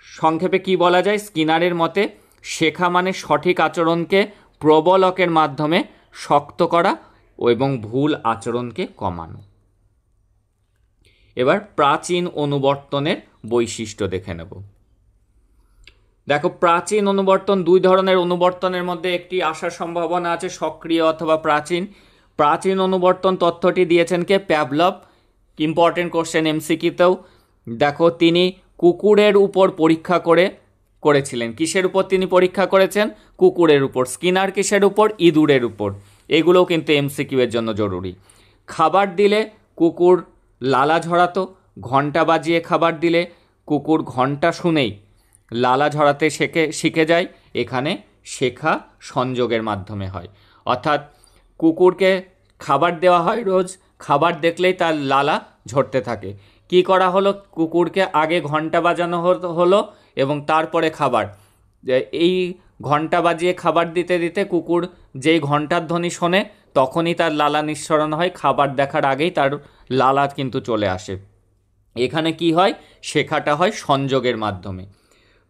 সংক্ষেপে কি বলা যায়, স্কিনারের মতে শেখা মানে সঠিক আচরণকে প্রবলকের মাধ্যমে শক্ত করা এবং ভুল আচরণকে কমানো। এবার প্রাচীন অনুবর্তনের বৈশিষ্ট্য দেখে নেব। দেখো, প্রাচীন অনুবর্তন, দুই ধরনের অনুবর্তনের মধ্যে একটি আসার সম্ভাবনা আছে, সক্রিয় অথবা প্রাচীন। প্রাচীন অনুবর্তন তথ্যটি দিয়েছেন কে? প্যাভলভ। ইম্পর্টেন্ট কোশ্চেন এমসিকিউতেও। দেখো, তিনি কুকুরের উপর পরীক্ষা করেছিলেন। কিসের উপর তিনি পরীক্ষা করেছেন? কুকুরের উপর। স্কিনার কিসের উপর? ইঁদুরের উপর। এগুলোও কিন্তু এমসিকিউ এর জন্য জরুরি। খাবার দিলে কুকুর লালা ঝরাতো, ঘন্টা বাজিয়ে খাবার দিলে কুকুর ঘন্টা শুনেই লালা ঝরাতে শিখে যায়। এখানে শেখা সংযোগের মাধ্যমে হয়, অর্থাৎ কুকুরকে খাবার দেওয়া হয় রোজ, খাবার দেখলেই তার লালা ঝরতে থাকে। কি করা হলো? কুকুরকে আগে ঘন্টা বাজানো হলো এবং তারপরে খাবার। এই ঘন্টা বাজিয়ে খাবার দিতে দিতে কুকুর যেই ঘন্টার ধ্বনি শোনে তখনই তার লালা নিঃসরণ হয়, খাবার দেখার আগেই তার লালা কিন্তু চলে আসে। এখানে কি হয়? শেখাটা হয় সংযোগের মাধ্যমে।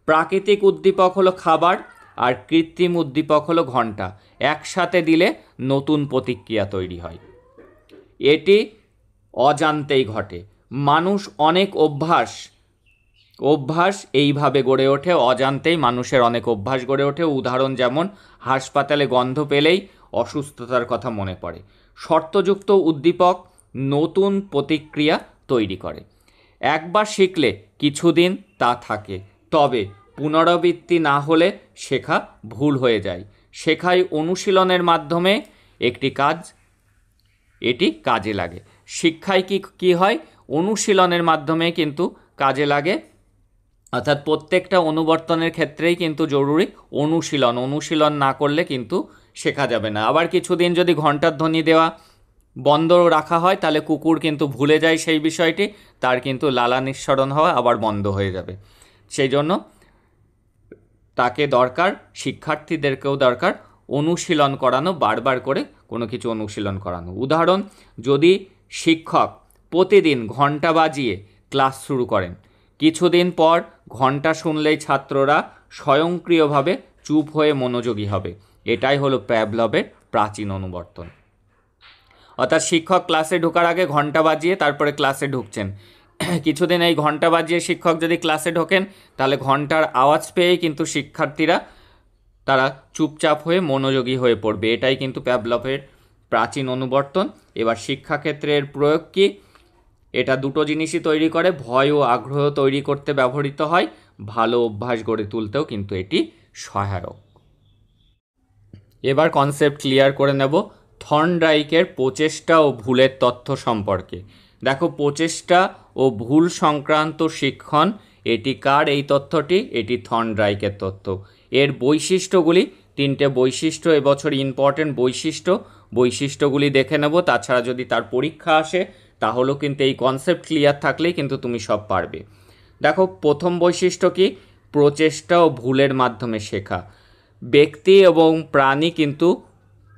প্রাকৃতিক উদ্দীপক হলো খাবার, আর কৃত্রিম উদ্দীপক হলো ঘন্টা। একসাথে দিলে নতুন প্রতিক্রিয়া তৈরি হয়। এটি অজান্তেই ঘটে। মানুষ অনেক অভ্যাস এইভাবে গড়ে ওঠে, অজান্তেই মানুষের অনেক অভ্যাস গড়ে ওঠে। উদাহরণ যেমন হাসপাতালে গন্ধ পেলেই অসুস্থতার কথা মনে পড়ে। শর্তযুক্ত উদ্দীপক নতুন প্রতিক্রিয়া তৈরি করে। একবার শিখলে কিছুদিন তা থাকে, তবে পুনরাবৃত্তি না হলে শেখা ভুল হয়ে যায়। শেখাই অনুশীলনের মাধ্যমে এটি কাজে লাগে। শিক্ষায় কি হয়? অনুশীলনের মাধ্যমে কিন্তু কাজে লাগে, অর্থাৎ প্রত্যেকটা অনুবর্তনের ক্ষেত্রেই কিন্তু জরুরি অনুশীলন না করলে কিন্তু শেখা যাবে না। আবার কিছুদিন যদি ঘন্টার ধ্বনি দেওয়া বন্ধ রাখা হয় তাহলে কুকুর কিন্তু ভুলে যায় সেই বিষয়টি, তার কিন্তু লালা নিঃসরণ হওয়া আবার বন্ধ হয়ে যাবে। সেই জন্য তাকে দরকার, শিক্ষার্থীদেরকেও দরকার অনুশীলন করানো, বারবার করে কোনো কিছু অনুশীলন করানো। উদাহরণ, যদি শিক্ষক প্রতিদিন ঘন্টা বাজিয়ে ক্লাস শুরু করেন, কিছুদিন পর ঘন্টা শুনলেই ছাত্ররা স্বয়ংক্রিয়ভাবে চুপ হয়ে মনোযোগী হবে। এটাই হলো প্যাভলভের প্রাচীন অনুবর্তন। অর্থাৎ শিক্ষক ক্লাসে ঢোকার আগে ঘন্টা বাজিয়ে তারপরে ক্লাসে ঢুকছেন। কিছুদিন এই ঘন্টা বাজিয়ে শিক্ষক যদি ক্লাসে ঢোকেন তাহলে ঘন্টার আওয়াজ পেয়েই কিন্তু শিক্ষার্থীরা তারা চুপচাপ হয়ে মনোযোগী হয়ে পড়বে। এটাই কিন্তু প্যাভলভের প্রাচীন অনুবর্তন। এবার শিক্ষাক্ষেত্রের প্রয়োগ কি? এটা দুটো জিনিসই তৈরি করে, ভয় ও আগ্রহ তৈরি করতে ব্যবহৃত হয়, ভালো অভ্যাস গড়ে তুলতেও কিন্তু এটি সহায়ক। এবার কনসেপ্ট ক্লিয়ার করে নেব থর্নডাইকের প্রচেষ্টা ও ভুলের তথ্য সম্পর্কে। দেখো, প্রচেষ্টা ও ভুল সংক্রান্ত শিক্ষণ, এটি কার এই তথ্যটি? এটি থর্নডাইকের তথ্য। এর বৈশিষ্ট্যগুলি, তিনটে বৈশিষ্ট্য এবছর ইম্পর্টেন্ট বৈশিষ্ট্যগুলি দেখে নেব। তাছাড়া যদি তার পরীক্ষা আসে তাহলেও কিন্তু এই কনসেপ্ট ক্লিয়ার থাকলেই কিন্তু তুমি সব পারবে। দেখো, প্রথম বৈশিষ্ট্য কি? প্রচেষ্টা ও ভুলের মাধ্যমে শেখা। ব্যক্তি এবং প্রাণী কিন্তু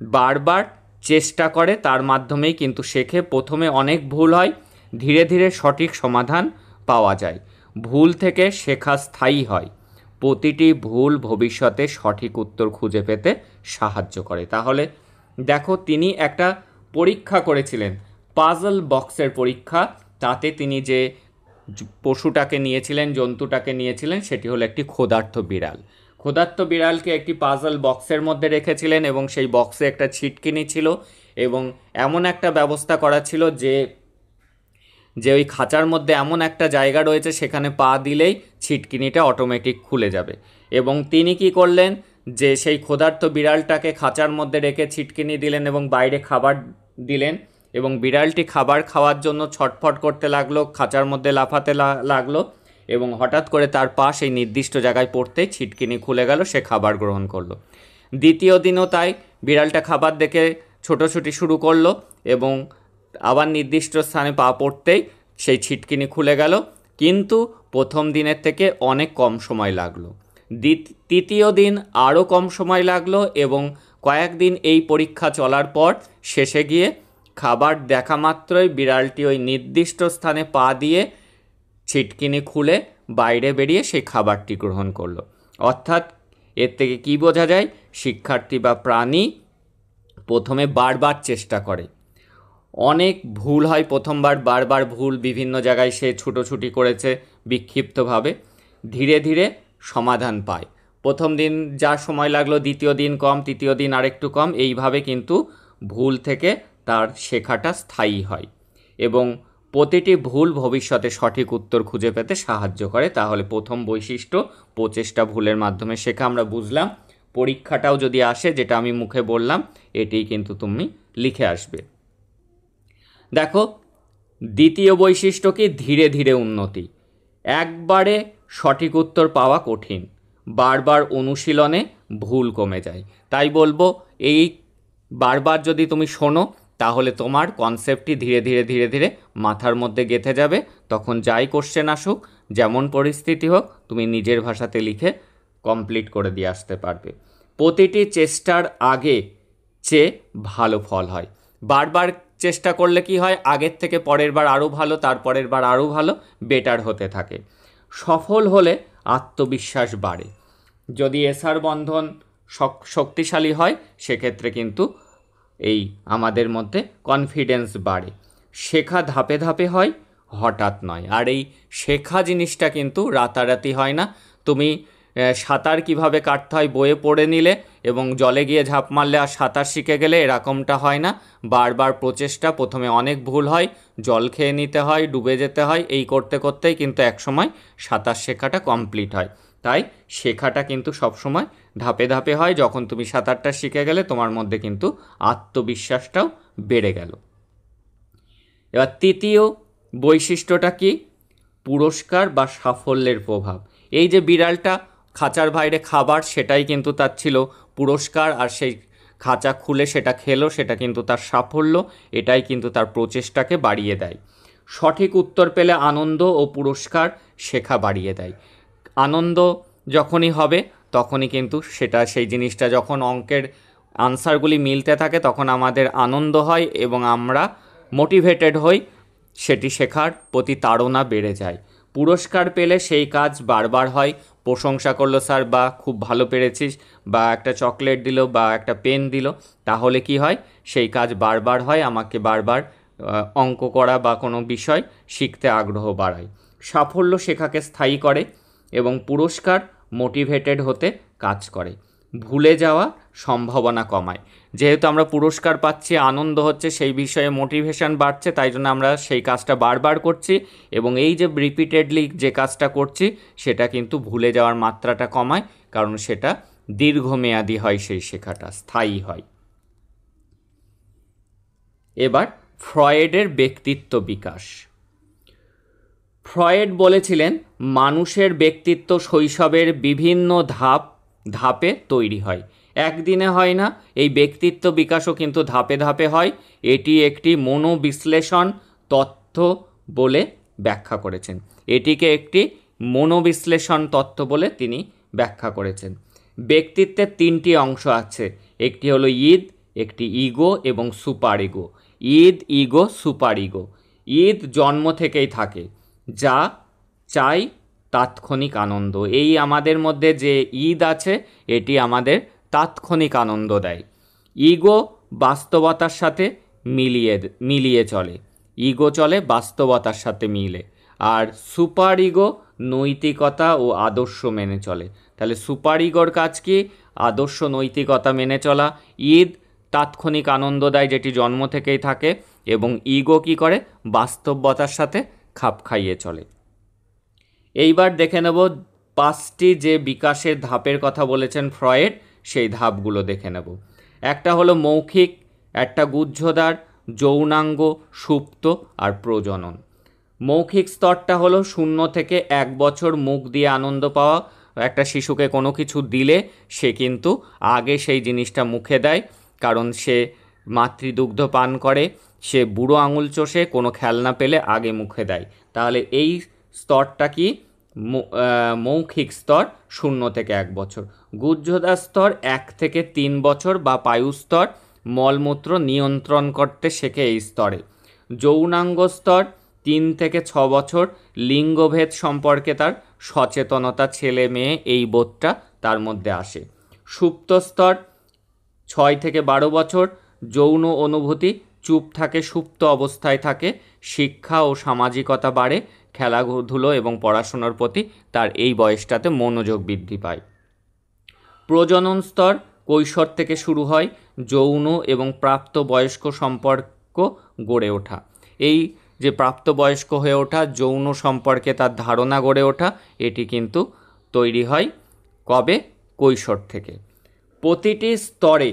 বারবার চেষ্টা করে, তার মাধ্যমেই কিন্তু শেখে। প্রথমে অনেক ভুল হয়, ধীরে ধীরে সঠিক সমাধান পাওয়া যায়। ভুল থেকে শেখা স্থায়ী হয়। প্রতিটি ভুল ভবিষ্যতে সঠিক উত্তর খুঁজে পেতে সাহায্য করে। তাহলে দেখো, তিনি একটা পরীক্ষা করেছিলেন, পাজল বক্সের পরীক্ষা। তাতে তিনি যে পশুটাকে নিয়েছিলেন, জন্তুটাকে নিয়েছিলেন, সেটি হলো একটি ক্ষুধার্ত বিড়াল। ক্ষুধার্ত বিড়ালকে একটি পাজল বক্সের মধ্যে রেখেছিলেন এবং সেই বক্সে একটা ছিটকিনি ছিল এবং এমন একটা ব্যবস্থা করা ছিল যে ওই খাঁচার মধ্যে এমন একটা জায়গা রয়েছে সেখানে পা দিলেই ছিটকিনিটা অটোমেটিক খুলে যাবে। এবং তিনি কি করলেন, যে সেই ক্ষুধার্ত বিড়ালটাকে খাঁচার মধ্যে রেখে ছিটকিনি দিলেন এবং বাইরে খাবার দিলেন, এবং বিড়ালটি খাবার খাওয়ার জন্য ছটফট করতে লাগলো, খাঁচার মধ্যে লাফাতে লাগলো, এবং হঠাৎ করে তার পা সেই নির্দিষ্ট জায়গায় পড়তেই ছিটকিনি খুলে গেল, সে খাবার গ্রহণ করলো। দ্বিতীয় দিনও তাই, বিড়ালটা খাবার দেখে ছোটোছুটি শুরু করলো এবং আবার নির্দিষ্ট স্থানে পা পড়তেই সেই ছিটকিনি খুলে গেল, কিন্তু প্রথম দিনের থেকে অনেক কম সময় লাগলো। তৃতীয় দিন আরও কম সময় লাগলো এবং কয়েকদিন এই পরীক্ষা চলার পর শেষে গিয়ে খাবার দেখা মাত্রই বিড়ালটি ওই নির্দিষ্ট স্থানে পা দিয়ে ছিটকিনি খুলে বাইরে বেরিয়ে সেই খাবারটি গ্রহণ করলো। অর্থাৎ এর থেকে কী বোঝা যায়, শিক্ষার্থী বা প্রাণী প্রথমে বারবার চেষ্টা করে, অনেক ভুল হয় প্রথমবার, বারবার ভুল, বিভিন্ন জায়গায় সে ছুটোছুটি করেছে বিক্ষিপ্তভাবে, ধীরে ধীরে সমাধান পায়। প্রথম দিন যা সময় লাগলো, দ্বিতীয় দিন কম, তৃতীয় দিন আরেকটু কম, এইভাবে কিন্তু ভুল থেকে তার শেখাটা স্থায়ী হয় এবং প্রতিটি ভুল ভবিষ্যতে সঠিক উত্তর খুঁজে পেতে সাহায্য করে। তাহলে প্রথম বৈশিষ্ট্য প্রচেষ্টা ভুলের মাধ্যমে শেখা আমরা বুঝলাম। পরীক্ষাটাও যদি আসে, যেটা আমি মুখে বললাম, এটিই কিন্তু তুমি লিখে আসবে। দেখো, দ্বিতীয় বৈশিষ্ট্য কি, ধীরে ধীরে উন্নতি। একবারে সঠিক উত্তর পাওয়া কঠিন, বারবার অনুশীলনে ভুল কমে যায়। তাই বলবো, এই বারবার যদি তুমি শোনো, তাহলে তোমার কনসেপ্টটি ধীরে ধীরে ধীরে ধীরে মাথার মধ্যে গেঁথে যাবে। তখন যাই কোশ্চেন আসুক, যেমন পরিস্থিতি হোক, তুমি নিজের ভাষাতে লিখে কমপ্লিট করে দিয়ে আসতে পারবে। প্রতিটি চেষ্টার আগে চেয়ে ভালো ফল হয়। বারবার চেষ্টা করলে কি হয়, আগের থেকে পরের বার আরও ভালো, তারপরের বার আরও ভালো, বেটার হতে থাকে। সফল হলে আত্মবিশ্বাস বাড়ে। যদি এসআর বন্ধন শক্তিশালী হয়, সেক্ষেত্রে কিন্তু এই আমাদের মধ্যে কনফিডেন্স বাড়ে। শেখা ধাপে ধাপে হয়, হঠাৎ নয়। আর এই শেখা জিনিসটা কিন্তু রাতারাতি হয় না। তুমি সাঁতার কিভাবে কাটতে হয় বইয়ে পড়ে নিলে এবং জলে গিয়ে ঝাঁপ মারলে আর সাঁতার শিখে গেলে, এরকমটা হয় না। বারবার প্রচেষ্টা, প্রথমে অনেক ভুল হয়, জল খেয়ে নিতে হয়, ডুবে যেতে হয়, এই করতে করতেই কিন্তু একসময় সাঁতার শেখাটা কমপ্লিট হয়। তাই শেখাটা কিন্তু সবসময় ধাপে ধাপে হয়। যখন তুমি সাঁতারটা শিখে গেলে, তোমার মধ্যে কিন্তু আত্মবিশ্বাসটাও বেড়ে গেল। এবার তৃতীয় বৈশিষ্ট্যটা কি, পুরস্কার বা সাফল্যের প্রভাব। এই যে বিড়ালটা খাঁচার বাইরে খাবার, সেটাই কিন্তু তার ছিল পুরস্কার, আর সেই খাঁচা খুলে সেটা খেলো, সেটা কিন্তু তার সাফল্য। এটাই কিন্তু তার প্রচেষ্টাকে বাড়িয়ে দেয়। সঠিক উত্তর পেলে আনন্দ ও পুরস্কার শেখা বাড়িয়ে দেয়। আনন্দ যখনই হবে, তখনই কিন্তু সেটা, সেই জিনিসটা যখন অঙ্কের আনসারগুলি মিলতে থাকে, তখন আমাদের আনন্দ হয় এবং আমরা মোটিভেটেড হই, সেটি শেখার প্রতি তাড়না বেড়ে যায়। পুরস্কার পেলে সেই কাজ বারবার হয়। প্রশংসা করলো স্যার, বা খুব ভালো পেরেছিস, বা একটা চকলেট দিল, বা একটা পেন দিল, তাহলে কি হয়, সেই কাজ বারবার হয়, আমাকে বারবার অঙ্ক করা বা কোনো বিষয় শিখতে আগ্রহ বাড়ায়। সাফল্য শেখাকে স্থায়ী করে এবং পুরস্কার মোটিভেটেড হতে কাজ করে। ভুলে যাওয়া সম্ভাবনা কমায়। যেহেতু আমরা পুরস্কার পাচ্ছি, আনন্দ হচ্ছে, সেই বিষয়ে মোটিভেশন বাড়ছে, তাই জন্য আমরা সেই কাজটা বারবার করছি এবং এই যে রিপিটেডলি যে কাজটা করছি, সেটা কিন্তু ভুলে যাওয়ার মাত্রাটা কমায়, কারণ সেটা দীর্ঘমেয়াদী হয়, সেই শেখাটা স্থায়ী হয়। এবার ফ্রয়েডের ব্যক্তিত্ব বিকাশ। ফ্রয়েড বলেছিলেন, মানুষের ব্যক্তিত্ব শৈশবের বিভিন্ন ধাপে তৈরি হয়, একদিনে হয় না। এই ব্যক্তিত্ব বিকাশও কিন্তু ধাপে ধাপে হয়। এটি একটি মনোবিশ্লেষণ তত্ত্ব বলে ব্যাখ্যা করেছেন। এটিকে একটি মনোবিশ্লেষণ তত্ত্ব বলে তিনি ব্যাখ্যা করেছেন। ব্যক্তিত্বের তিনটি অংশ আছে, একটি হলো ইদ, একটি ইগো এবং super ego. Id, ego, super ego. Id জন্ম থেকেই থাকে, যা চাই তাৎক্ষণিক আনন্দ। এই আমাদের মধ্যে যে ঈদ আছে, এটি আমাদের তাৎক্ষণিক আনন্দ দেয়। ইগো বাস্তবতার সাথে মিলিয়ে চলে, ইগো চলে বাস্তবতার সাথে মিলে। আর সুপার ইগো নৈতিকতা ও আদর্শ মেনে চলে। তাহলে সুপার ইগোর কাজ কি, আদর্শ নৈতিকতা মেনে চলা। ঈদ তাৎক্ষণিক আনন্দ দেয়, যেটি জন্ম থেকেই থাকে, এবং ইগো কি করে, বাস্তবতার সাথে খাপ খাইয়ে চলে। এইবার দেখে নেব 5টি যে বিকাশের ধাপের কথা বলেছেন ফ্রয়েড, সেই ধাপগুলো দেখে নেব। একটা হলো মৌখিক, একটা গুহ্যদ্বার, যৌনাঙ্গ, সুপ্ত আর প্রজনন। মৌখিক স্তরটা হলো 0 থেকে 1 বছর মুখ দিয়ে আনন্দ পাওয়া। একটা শিশুকে কোনো কিছু দিলে সে কিন্তু আগে সেই জিনিসটা মুখে দেয়, কারণ সে মাতৃদুগ্ধ পান করে, সে বুড়ো আঙুল চষে, কোনো খেলনা পেলে আগে মুখে দেয়। তাহলে এই স্তরটা কি? মৌখিক স্তর 0 থেকে 1 বছর। গুহ্যদা স্তর 1 থেকে 3 বছর বা পায়ু স্তর, মলমূত্র নিয়ন্ত্রণ করতে শেখে এই স্তরে। যৌনাঙ্গ স্তর 3 থেকে 6 বছর, লিঙ্গভেদ সম্পর্কে তার সচেতনতা, ছেলে মেয়ে এই বোধটা তার মধ্যে আসে। সুপ্ত স্তর 6 থেকে 12 বছর, যৌন অনুভূতি চুপ থাকে, সুপ্ত অবস্থায় থাকে, শিক্ষা ও সামাজিকতা বাড়ে, খেলাধুলো এবং পড়াশোনার প্রতি তার এই বয়সটাতে মনোযোগ বৃদ্ধি পায়। প্রজনন স্তর কৈশোর থেকে শুরু হয়, যৌন এবং প্রাপ্তবয়স্ক সম্পর্ক গড়ে ওঠা। এই যে প্রাপ্তবয়স্ক হয়ে ওঠা, যৌন সম্পর্কে তার ধারণা গড়ে ওঠা, এটি কিন্তু তৈরি হয় কবে? কৈশোর থেকে। প্রতিটি স্তরে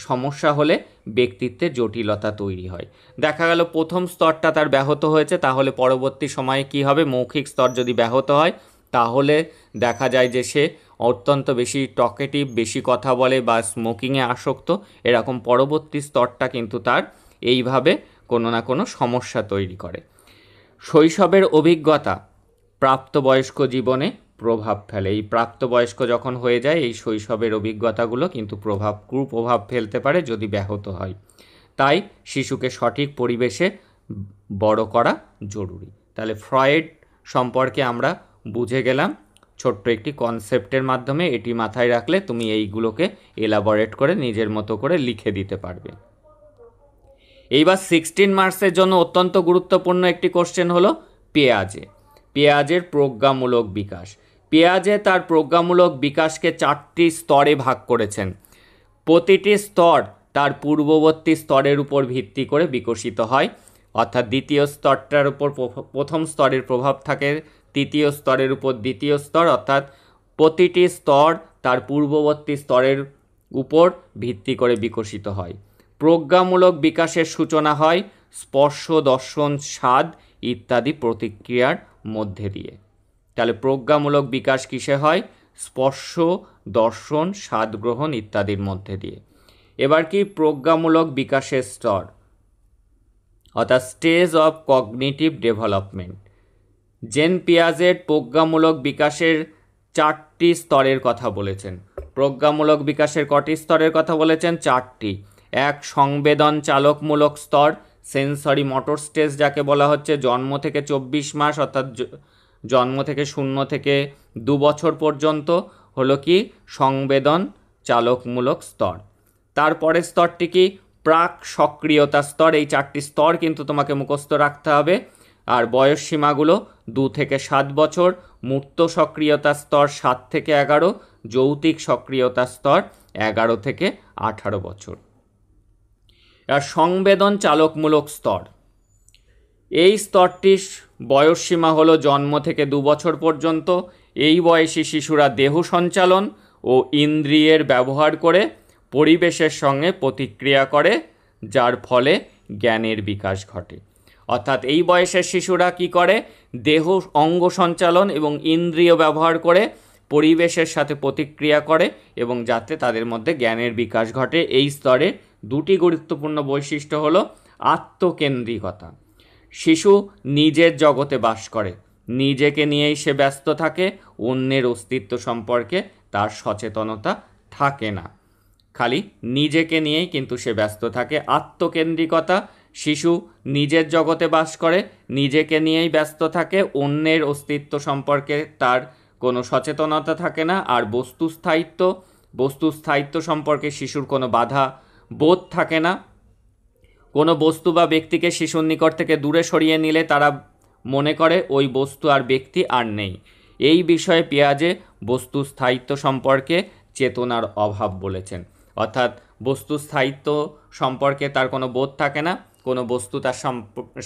সমস্যা হলে ব্যক্তিত্বে জটিলতা তৈরি হয়। দেখা গেল প্রথম স্তরটা তার ব্যাহত হয়েছে, তাহলে পরবর্তী সময়ে কি হবে? মৌখিক স্তর যদি ব্যাহত হয় তাহলে দেখা যায় যে সে অত্যন্ত বেশি টকেটিভ, বেশি কথা বলে বা স্মোকিংয়ে আসক্ত। এরকম পরবর্তী স্তরটা কিন্তু তার এইভাবে কোনো না কোনো সমস্যা তৈরি করে। শৈশবের অভিজ্ঞতা প্রাপ্তবয়স্ক জীবনে প্রভাব ফেলে। এই প্রাপ্তবয়স্ক যখন হয়ে যায়, এই শৈশবের অভিজ্ঞতাগুলো কিন্তু কুপ্রভাব ফেলতে পারে যদি ব্যাহত হয়। তাই শিশুকে সঠিক পরিবেশে বড় করা জরুরি। তাহলে ফ্রয়েড সম্পর্কে আমরা বুঝে গেলাম ছোট্ট একটি কনসেপ্টের মাধ্যমে। এটি মাথায় রাখলে তুমি এইগুলোকে এলাবোরেট করে নিজের মতো করে লিখে দিতে পারবে। এইবার 16 মার্কসের জন্য অত্যন্ত গুরুত্বপূর্ণ একটি কোশ্চেন হলো পেঁয়াজের প্রজ্ঞামূলক বিকাশ। পেঁয়াজে তার প্রজ্ঞামূলক বিকাশকে 4টি স্তরে ভাগ করেছেন। প্রতিটি স্তর তার পূর্ববর্তী স্তরের উপর ভিত্তি করে বিকশিত হয়, অর্থাৎ দ্বিতীয় স্তরটার উপর প্রথম স্তরের প্রভাব থাকে, তৃতীয় স্তরের উপর দ্বিতীয় স্তর, অর্থাৎ প্রতিটি স্তর তার পূর্ববর্তী স্তরের উপর ভিত্তি করে বিকশিত হয়। প্রজ্ঞামূলক বিকাশের সূচনা হয় স্পর্শ, দর্শন, স্বাদ ইত্যাদি প্রতিক্রিয়ার মধ্যে দিয়ে। তাহলে প্রজ্ঞামূলক বিকাশ কিসে হয়? স্পর্শ, দর্শন, স্বাদ গ্রহণ ইত্যাদির মধ্যে দিয়ে। এবার কি প্রজ্ঞামূলক বিকাশের স্তর, অর্থাৎ stage of cognitive development. Jean Piaget প্রজ্ঞামূলক বিকাশের 4টি স্তরের কথা বলেছেন। প্রজ্ঞামূলক বিকাশের কটি স্তরের কথা বলেছেন? 4টি। 1 সংবেদন চালকমূলক স্তর, সেন্সরি মোটর স্টেজ যাকে বলা হচ্ছে, জন্ম থেকে 24 মাস, অর্থাৎ জন্ম থেকে 0 থেকে 2 বছর পর্যন্ত হলো কি সংবেদন চালকমূলক স্তর। তারপরের স্তরটি কি? প্রাক সক্রিয়তা স্তর। এই 4টি স্তর কিন্তু তোমাকে মুখস্থ রাখতে হবে। আর বয়স সীমাগুলো 2 থেকে 7 বছর, মূর্ত সক্রিয়তা স্তর 7 থেকে 11, যৌতিক সক্রিয়তা স্তর 11 থেকে 18 বছর। আর সংবেদন চালকমূলক স্তর, এই স্তরটির বয়স সীমা হলো জন্ম থেকে 2 বছর পর্যন্ত। এই বয়সী শিশুরা দেহ সঞ্চালন ও ইন্দ্রিয়ের ব্যবহার করে পরিবেশের সঙ্গে প্রতিক্রিয়া করে, যার ফলে জ্ঞানের বিকাশ ঘটে। অর্থাৎ এই বয়সের শিশুরা কি করে? দেহ অঙ্গ সঞ্চালন এবং ইন্দ্রিয় ব্যবহার করে পরিবেশের সাথে প্রতিক্রিয়া করে এবং যাতে তাদের মধ্যে জ্ঞানের বিকাশ ঘটে। এই স্তরে 2টি গুরুত্বপূর্ণ বৈশিষ্ট্য হলো আত্মকেন্দ্রিকতা। শিশু নিজের জগতে বাস করে, নিজেকে নিয়েই সে ব্যস্ত থাকে, অন্যের অস্তিত্ব সম্পর্কে তার সচেতনতা থাকে না, খালি নিজেকে নিয়েই কিন্তু সে ব্যস্ত থাকে। আত্মকেন্দ্রিকতা, শিশু নিজের জগতে বাস করে, নিজেকে নিয়েই ব্যস্ত থাকে, অন্যের অস্তিত্ব সম্পর্কে তার কোনো সচেতনতা থাকে না। আর বস্তুস্থায়িত্ব সম্পর্কে শিশুর কোনো বাধা বোধ থাকে না। কোনো বস্তু বা ব্যক্তিকে শিশুর নিকট থেকে দূরে সরিয়ে নিলে তারা মনে করে ওই বস্তু আর ব্যক্তি আর নেই। এই বিষয়ে পিয়াজে বস্তু স্থায়িত্ব সম্পর্কে চেতনার অভাব বলেছেন। অর্থাৎ বস্তু স্থায়িত্ব সম্পর্কে তার কোনো বোধ থাকে না, কোনো বস্তু তার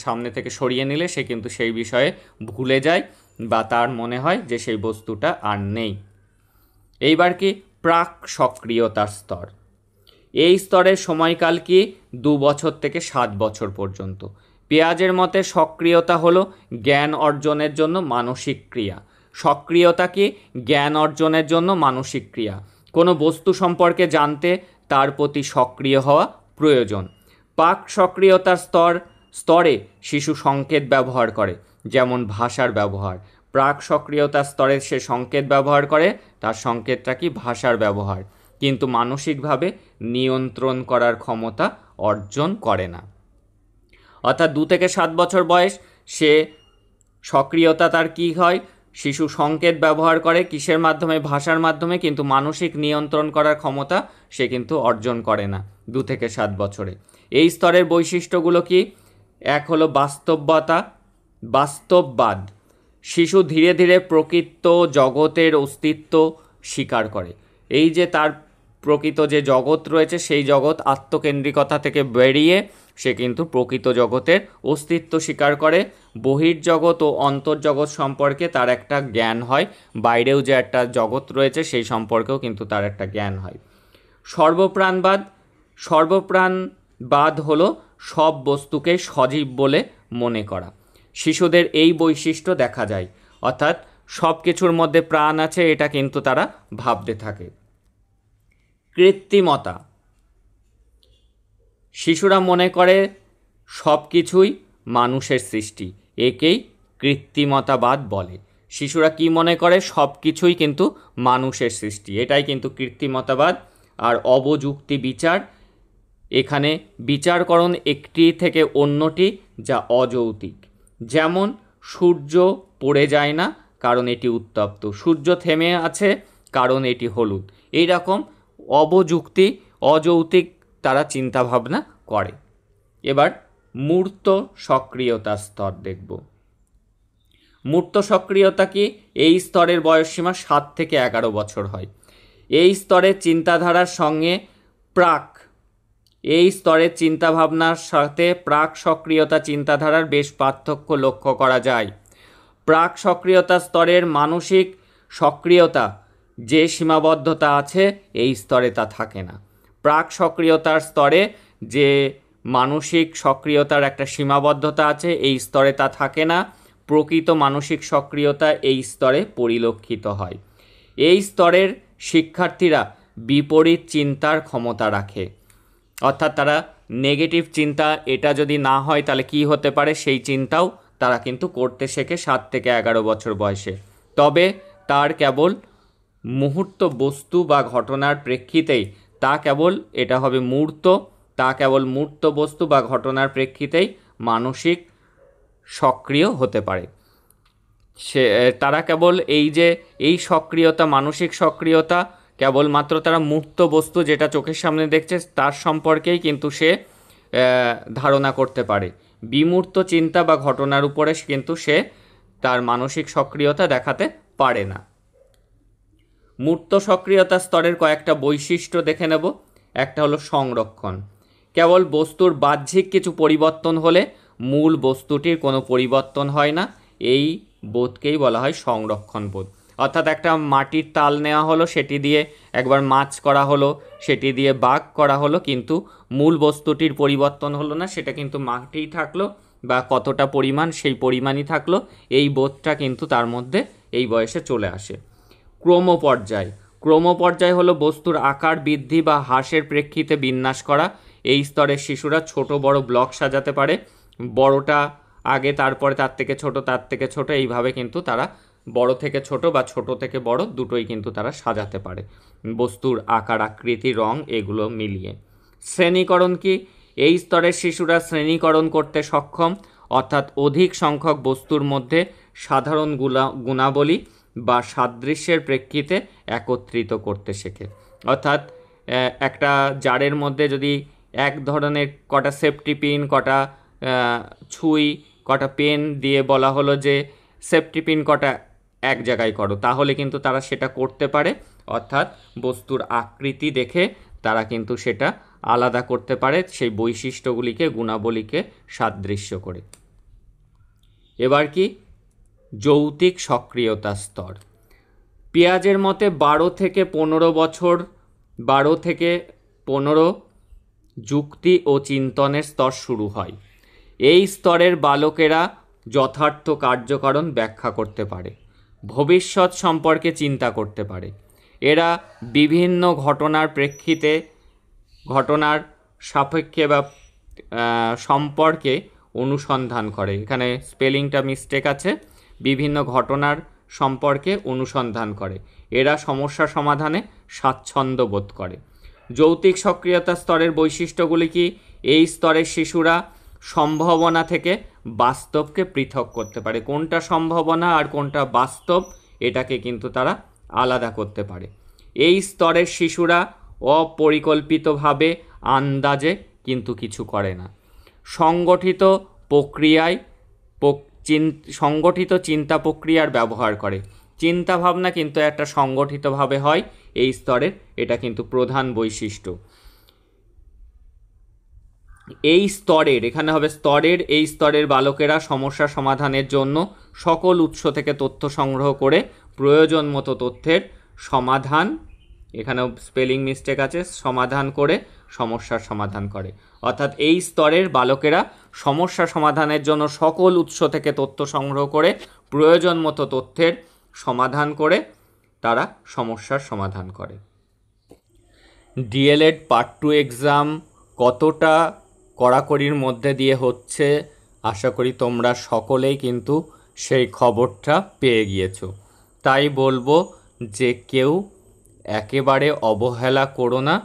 সামনে থেকে সরিয়ে নিলে সে কিন্তু সেই বিষয়ে ভুলে যায় বা তার মনে হয় যে সেই বস্তুটা আর নেই। এইবার কি প্রাক সক্রিয়তার স্তর। এই স্তরের সময়কাল কি 2 বছর থেকে 7 বছর পর্যন্ত। পিয়াজের মতে সক্রিয়তা হলো জ্ঞান অর্জনের জন্য মানসিক ক্রিয়া। সক্রিয়তা কি? জ্ঞান অর্জনের জন্য মানসিক ক্রিয়া। কোনো বস্তু সম্পর্কে জানতে তার প্রতি সক্রিয় হওয়া প্রয়োজন। প্রাক সক্রিয়তার স্তরে শিশু সংকেত ব্যবহার করে, যেমন ভাষার ব্যবহার। প্রাক সক্রিয়তার স্তরে সে সংকেত ব্যবহার করে, তার সংকেতটা কি? ভাষার ব্যবহার, কিন্তু মানসিকভাবে নিয়ন্ত্রণ করার ক্ষমতা অর্জন করে না। অর্থাৎ 2 থেকে 7 বছর বয়স সে সক্রিয়তা তার কি হয়? শিশু সংকেত ব্যবহার করে, কিসের মাধ্যমে? ভাষার মাধ্যমে, কিন্তু মানসিক নিয়ন্ত্রণ করার ক্ষমতা সে কিন্তু অর্জন করে না 2 থেকে 7 বছরে। এই স্তরের বৈশিষ্ট্যগুলো কি? এক হলো বাস্তববাদ। শিশু ধীরে ধীরে প্রকৃত জগতের অস্তিত্ব স্বীকার করে। এই যে তার প্রকৃত যে জগৎ রয়েছে, সেই জগৎ আত্মকেন্দ্রিকতা থেকে বেরিয়ে সে কিন্তু প্রকৃত জগতের অস্তিত্ব স্বীকার করে। বহির্জগৎ ও অন্তর্জগৎ সম্পর্কে তার একটা জ্ঞান হয়, বাইরেও যে একটা জগৎ রয়েছে সেই সম্পর্কেও কিন্তু তার একটা জ্ঞান হয়। সর্বপ্রাণবাদ হলো সব বস্তুকে সজীব বলে মনে করা। শিশুদের এই বৈশিষ্ট্য দেখা যায়, অর্থাৎ সব কিছুর মধ্যে প্রাণ আছে এটা কিন্তু তারা ভাবতে থাকে। কৃত্রিমতা, শিশুরা মনে করে সব কিছুই মানুষের সৃষ্টি, একেই কৃত্রিমতাবাদ বলে। শিশুরা কি মনে করে? সব কিছুই কিন্তু মানুষের সৃষ্টি, এটাই কিন্তু কৃত্রিমতাবাদ। আর অবযুক্তি বিচার, এখানে বিচারকরণ একটি থেকে অন্যটি যা অযৌক্তিক। যেমন সূর্য পড়ে যায় না কারণ এটি উত্তপ্ত, সূর্য থেমে আছে কারণ এটি হলুদ। এই রকম অযৌক্তিক তারা চিন্তাভাবনা করে। এবার মূর্ত সক্রিয়তার স্তর দেখব। মূর্ত সক্রিয়তা কি? এই স্তরের বয়সসীমা 7 থেকে 11 বছর হয়। এই স্তরের চিন্তাধারার সঙ্গে এই স্তরের চিন্তাভাবনার সাথে প্রাক সক্রিয়তা চিন্তাধারার বেশ পার্থক্য লক্ষ্য করা যায়। প্রাক সক্রিয়তা স্তরের মানসিক সক্রিয়তা যে সীমাবদ্ধতা আছে, এই স্তরে তা থাকে না। প্রাক সক্রিয়তার স্তরে যে মানসিক সক্রিয়তার একটা সীমাবদ্ধতা আছে, এই স্তরে তা থাকে না। প্রকৃত মানসিক সক্রিয়তা এই স্তরে পরিলক্ষিত হয়। এই স্তরের শিক্ষার্থীরা বিপরীত চিন্তার ক্ষমতা রাখে, অর্থাৎ তারা নেগেটিভ চিন্তা, এটা যদি না হয় তাহলে কি হতে পারে, সেই চিন্তাও তারা কিন্তু করতে শেখে 7 থেকে 11 বছর বয়সে। তবে তার কেবল মুহূর্ত বস্তু বা ঘটনার প্রেক্ষিতেই এটা হবে মূর্ত বস্তু বা ঘটনার প্রেক্ষিতেই মানসিক সক্রিয় হতে পারে। তারা কেবল এই সক্রিয়তা, মানসিক সক্রিয়তা কেবলমাত্র তারা মূর্ত বস্তু যেটা চোখের সামনে দেখছে তার সম্পর্কেই কিন্তু সে ধারণা করতে পারে। বিমূর্ত চিন্তা বা ঘটনার উপরে কিন্তু সে তার মানসিক সক্রিয়তা দেখাতে পারে না। মূর্ত সক্রিয়তা স্তরের কয়েকটা বৈশিষ্ট্য দেখে নেব। একটা হলো সংরক্ষণ। কেবল বস্তুর বাহ্যিক কিছু পরিবর্তন হলে মূল বস্তুটির কোনো পরিবর্তন হয় না, এই বোধকেই বলা হয় সংরক্ষণ বোধ। অর্থাৎ একটা মাটির তাল নেওয়া হলো, সেটি দিয়ে একবার মাছ করা হলো, সেটি দিয়ে বাঘ করা হলো, কিন্তু মূল বস্তুটির পরিবর্তন হলো না, সেটা কিন্তু মাটিই থাকলো, বা কতটা পরিমাণ সেই পরিমাণই থাকলো। এই বোধটা কিন্তু তার মধ্যে এই বয়সে চলে আসে। ক্রমপর্যায় হলো বস্তুর আকার বৃদ্ধি বা হ্রাসের প্রেক্ষিতে বিন্যাস করা। এই স্তরের শিশুরা ছোট বড় ব্লক সাজাতে পারে, বড়টা আগে, তারপরে তার থেকে ছোট, তার থেকে ছোট, এইভাবে কিন্তু তারা বড় থেকে ছোট বা ছোট থেকে বড় দুটোই কিন্তু তারা সাজাতে পারে, বস্তুর আকার, আকৃতি, রং এগুলো মিলিয়ে। শ্রেণীকরণ কি? এই স্তরের শিশুরা শ্রেণীকরণ করতে সক্ষম, অর্থাৎ অধিক সংখ্যক বস্তুর মধ্যে সাধারণ গুণাবলী বা সাদৃশ্যের প্রেক্ষিতে একত্রিত করতে শেখে। অর্থাৎ একটা জারের মধ্যে যদি এক ধরনের কটা সেফটি পিন, কটা ছুঁই, কটা পেন দিয়ে বলা হলো যে সেফটি পিন কটা এক জায়গায় করো, তাহলে কিন্তু তারা সেটা করতে পারে। অর্থাৎ বস্তুর আকৃতি দেখে তারা কিন্তু সেটা আলাদা করতে পারে, সেই বৈশিষ্ট্যগুলিকে, গুণাবলীকে সাদৃশ্য করে। এবার কি? যৌক্তিক সক্রিয়তা স্তর। পিয়াজের মতে 12 থেকে 15 যুক্তি ও চিন্তনের স্তর শুরু হয়। এই স্তরের বালকেরা যথার্থ কার্যকারণ ব্যাখ্যা করতে পারে, ভবিষ্যৎ সম্পর্কে চিন্তা করতে পারে। এরা বিভিন্ন ঘটনার প্রেক্ষিতে ঘটনার সাপেক্ষে বা সম্পর্কে অনুসন্ধান করে। এখানে স্পেলিংটা মিস্টেক আছে, বিভিন্ন ঘটনার সম্পর্কে অনুসন্ধান করে। এরা সমস্যা সমাধানে স্বাচ্ছন্দ্য বোধ করে। যৌক্তিক সক্রিয়তা স্তরের বৈশিষ্ট্যগুলি কি? এই স্তরের শিশুরা সম্ভাবনা থেকে বাস্তবকে পৃথক করতে পারে। কোনটা সম্ভাবনা আর কোনটা বাস্তব এটাকে কিন্তু তারা আলাদা করতে পারে। এই স্তরের শিশুরা অপরিকল্পিতভাবে আন্দাজে কিন্তু কিছু করে না। সংগঠিত চিন্তা প্রক্রিয়ার ব্যবহার করে। চিন্তা ভাবনা কিন্তু একটা সংগঠিতভাবে হয় এই স্তরের, এটা কিন্তু প্রধান বৈশিষ্ট্য। এই স্তরের, এখানে হবে স্তরের, এই স্তরের বালকেরা সমস্যা সমাধানের জন্য সকল উৎস থেকে তথ্য সংগ্রহ করে প্রয়োজন মতো তথ্যের সমাধান, এখানেও স্পেলিং মিস্টেক আছে, সমাধান করে সমস্যার সমাধান করে। অর্থাৎ এই স্তরের বালকেরা সমস্যা সমাধানের জন্য সকল উৎস থেকে তথ্য সংগ্রহ করে প্রয়োজন মতো তথ্যের সমাধান করে তারা সমস্যার সমাধান করে। ডিএলএড পার্ট 2 এক্সাম কতটা কড়াকড়ির মধ্যে দিয়ে হচ্ছে, আশা করি তোমরা সকলেই কিন্তু সেই খবরটা পেয়ে গিয়েছো। তাই বলবো যে কেউ একেবারে অবহেলা করো না।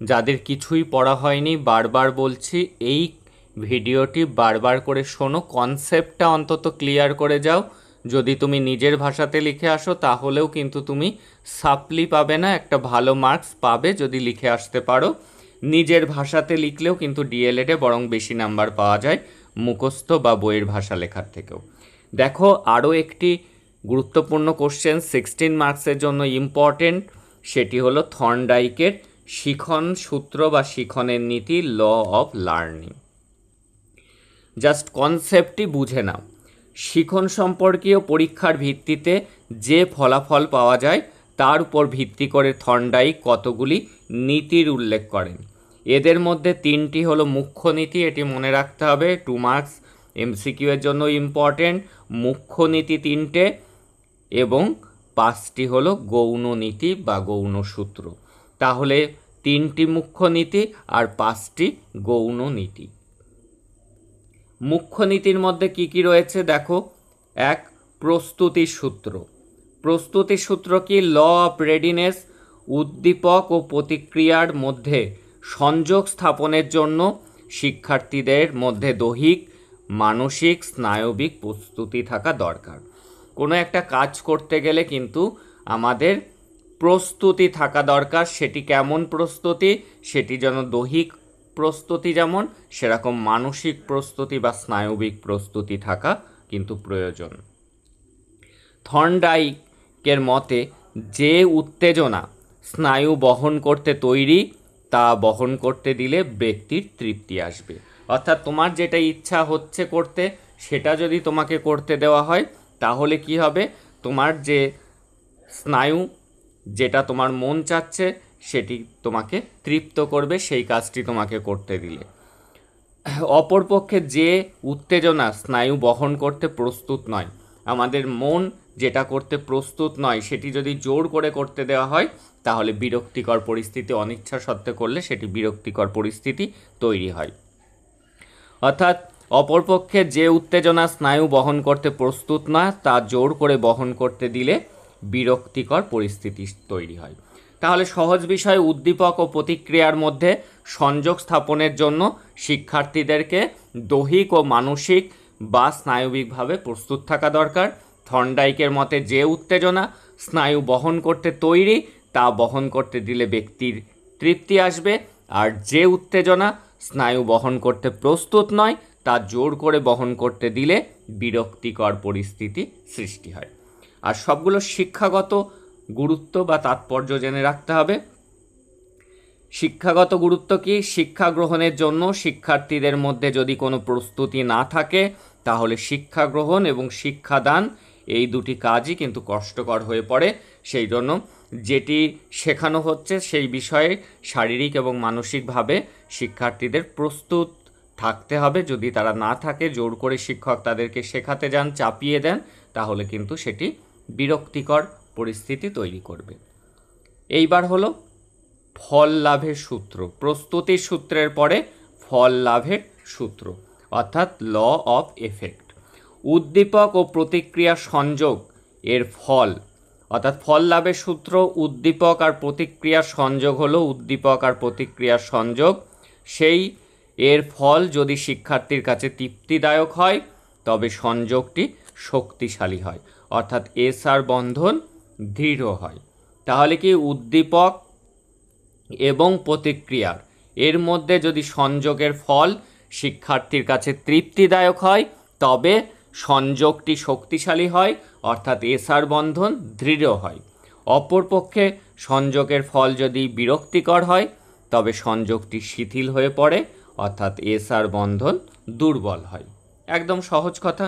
যাদের কিছুই পড়া হয়নি, বারবার বলছি এই ভিডিওটি বারবার করে শোনো, কনসেপ্টটা অন্তত ক্লিয়ার করে যাও। যদি তুমি নিজের ভাষাতে লিখে আসো তাহলেও কিন্তু তুমি সাপ্লি পাবে না, একটা ভালো মার্কস পাবে যদি লিখে আসতে পারো। নিজের ভাষাতে লিখলেও কিন্তু ডিএলএডে বরং বেশি নাম্বার পাওয়া যায় মুখস্থ বা বইয়ের ভাষা লেখার থেকেও। দেখো আরও একটি গুরুত্বপূর্ণ কোশ্চেন 16 মার্কসের জন্য ইম্পর্টেন্ট, সেটি হলো থর্নডাইকের শিখন সূত্র বা শিখনের নীতি, ল অফ লার্নিং। জাস্ট কনসেপ্টটি বুঝে নাও। শিখন সম্পর্কীয় পরীক্ষার ভিত্তিতে যে ফলাফল পাওয়া যায় তার উপর ভিত্তি করে থর্নডাইক কতগুলি নীতির উল্লেখ করেন। এদের মধ্যে 3টি হলো মুখ্য নীতি, এটি মনে রাখতে হবে, 2 মার্কস এমসিকিউ এর জন্য ইম্পর্টেন্ট। মুখ্য নীতি 3টে এবং 5টি হলো গৌণ নীতি বা গৌণ সূত্র। তাহলে 3টি মুখ্য নীতি আর 5টি গৌণ নীতি। মুখ্য নীতির মধ্যে কি কি রয়েছে দেখো। 1, প্রস্তুতির সূত্র। প্রস্তুতির সূত্র কি? ল অফ রেডিনেস, উদ্দীপক ও প্রতিক্রিয়ার মধ্যে সংযোগ স্থাপনের জন্য শিক্ষার্থীদের মধ্যে দৈহিক, মানসিক, স্নায়বিক প্রস্তুতি থাকা দরকার। কোনো একটা কাজ করতে গেলে কিন্তু আমাদের প্রস্তুতি থাকা দরকার। সেটি কেমন প্রস্তুতি? সেটি যেন দৈহিক প্রস্তুতি যেমন, সেরকম মানসিক প্রস্তুতি বা স্নায়বিক প্রস্তুতি থাকা কিন্তু প্রয়োজন। থর্নডাইকের মতে যে উত্তেজনা স্নায়ু বহন করতে তৈরি তা বহন করতে দিলে ব্যক্তির তৃপ্তি আসবে। অর্থাৎ তোমার যেটা ইচ্ছা হচ্ছে করতে সেটা যদি তোমাকে করতে দেওয়া হয় তাহলে কি হবে? তোমার যে স্নায়ু, যেটা তোমার মন চাচ্ছে সেটি তোমাকে তৃপ্ত করবে সেই কাজটি তোমাকে করতে দিলে। অপরপক্ষে যে উত্তেজনা স্নায়ু বহন করতে প্রস্তুত নয়, আমাদের মন যেটা করতে প্রস্তুত নয় সেটি যদি জোর করে করতে দেওয়া হয় তাহলে বিরক্তিকর পরিস্থিতি, অনিচ্ছা সত্ত্বে করলে সেটি বিরক্তিকর পরিস্থিতি তৈরি হয়। অর্থাৎ অপরপক্ষে যে উত্তেজনা স্নায়ু বহন করতে প্রস্তুত নয় তা জোর করে বহন করতে দিলে বিরক্তিকর পরিস্থিতি তৈরি হয়। তাহলে সহজ বিষয়, উদ্দীপক ও প্রতিক্রিয়ার মধ্যে সংযোগ স্থাপনের জন্য শিক্ষার্থীদেরকে দৈহিক ও মানসিক বা স্নায়বিকভাবে প্রস্তুত থাকা দরকার। থর্নডাইকের মতে যে উত্তেজনা স্নায়ু বহন করতে তৈরি তা বহন করতে দিলে ব্যক্তির তৃপ্তি আসবে, আর যে উত্তেজনা স্নায়ু বহন করতে প্রস্তুত নয় তা জোর করে বহন করতে দিলে বিরক্তিকর পরিস্থিতি সৃষ্টি হয়। আর সবগুলো শিক্ষাগত গুরুত্ব বা তাৎপর্য জেনে রাখতে হবে। শিক্ষাগত গুরুত্ব কি? শিক্ষা গ্রহণের জন্য শিক্ষার্থীদের মধ্যে যদি কোনো প্রস্তুতি না থাকে তাহলে শিক্ষা গ্রহণ এবং শিক্ষাদান এই দুটি কাজই কিন্তু কষ্টকর হয়ে পড়ে। সেই জন্য যেটি শেখানো হচ্ছে সেই বিষয়ে শারীরিক এবং মানসিকভাবে শিক্ষার্থীদের প্রস্তুত থাকতে হবে। যদি তারা না থাকে, জোর করে শিক্ষক তাদেরকে শেখাতে যান, চাপিয়ে দেন, তাহলে কিন্তু সেটি বিরক্তিকর পরিস্থিতি তৈরি করবে। এইবার হলো ফল লাভের সূত্র, প্রস্তুতির সূত্রের পরে ফল লাভের সূত্র, অর্থাৎ ল অফ এফেক্ট। উদ্দীপক ও প্রতিক্রিয়া সংযোগ এর ফল, অর্থাৎ ফল লাভের সূত্র উদ্দীপক আর প্রতিক্রিয়ার সংযোগ হলো উদ্দীপক আর প্রতিক্রিয়ার সংযোগ। সেই এর ফল যদি শিক্ষার্থীর কাছে তৃপ্তিদায়ক হয় তবে সংযোগটি শক্তিশালী হয়, অর্থাৎ এসআর বন্ধন দৃঢ় হয়। তাহলে কি উদ্দীপক এবং প্রতিক্রিয়ার এর মধ্যে যদি সংযোগের ফল শিক্ষার্থীর কাছে তৃপ্তিদায়ক হয় তবে সংযোগটি শক্তিশালী হয়, অর্থাৎ এসআর বন্ধন দৃঢ় হয়। অপরপক্ষে সংযোগের ফল যদি বিরক্তিকর হয় তবে সংযোগটি শিথিল হয়ে পড়ে, অর্থাৎ এসআর বন্ধন দুর্বল হয়। একদম সহজ কথা।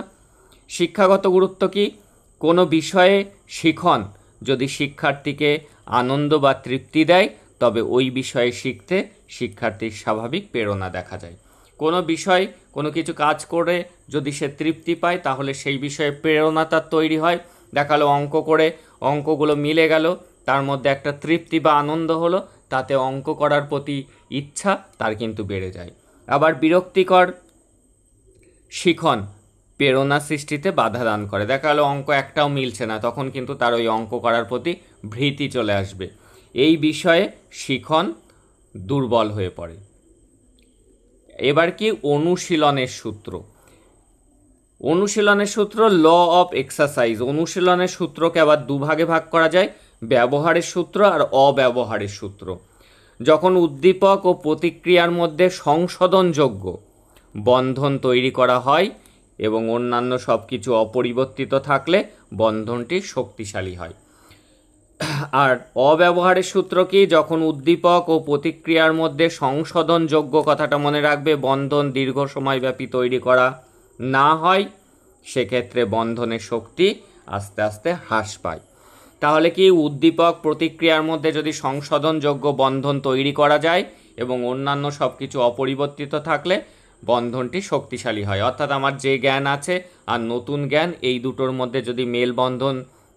শিক্ষাগত গুরুত্ব কি? কোনো বিষয়ে শিখন যদি শিক্ষার্থীকে আনন্দ বা তৃপ্তি দেয় তবে ওই বিষয়ে শিখতে শিক্ষার্থীর স্বাভাবিক প্রেরণা দেখা যায়। কোনো বিষয়, কোনো কিছু কাজ করে যদি সে তৃপ্তি পায় তাহলে সেই বিষয়ে প্রেরণা তার তৈরি হয়। দেখালো অঙ্ক করে অঙ্কগুলো মিলে গেল, তার মধ্যে একটা তৃপ্তি বা আনন্দ হলো, তাতে অঙ্ক করার প্রতি ইচ্ছা তার কিন্তু বেড়ে যায়। আবার বিরক্তিকর শিখন প্রেরণা সৃষ্টিতে বাধা দান করে। দেখা গেলো অঙ্ক একটাও মিলছে না, তখন কিন্তু তার ওই অঙ্ক করার প্রতি ভীতি চলে আসবে। এই বিষয়ে শিখন দুর্বল হয়ে পড়ে। এবার কি অনুশীলনের সূত্র। অনুশীলনের সূত্র ল অফ এক্সারসাইজ। অনুশীলনের সূত্রকে আবার দুভাগে ভাগ করা যায়, ব্যবহারের সূত্র আর অব্যবহারের সূত্র। যখন উদ্দীপক ও প্রতিক্রিয়ার মধ্যে সংশোধনযোগ্য বন্ধন তৈরি করা হয় এবং অন্যান্য সব কিছু অপরিবর্তিত থাকলে বন্ধনটি শক্তিশালী হয়। আর অব্যবহারের সূত্র কি? যখন উদ্দীপক ও প্রতিক্রিয়ার মধ্যে সংশোধনযোগ্য, কথাটা মনে রাখবে, বন্ধন দীর্ঘ সময়ব্যাপী তৈরি করা না হয় সেক্ষেত্রে বন্ধনের শক্তি আস্তে আস্তে হ্রাস পায়। তাহলে কি উদ্দীপক প্রতিক্রিয়ার মধ্যে যদি সংশোধনযোগ্য বন্ধন তৈরি করা যায় এবং অন্যান্য সব কিছু অপরিবর্তিত থাকলে বন্ধনটি শক্তিশালী হয়। অর্থাৎ আমার যে জ্ঞান আছে আর নতুন জ্ঞান, এই দুটোর মধ্যে যদি মেলবন্ধন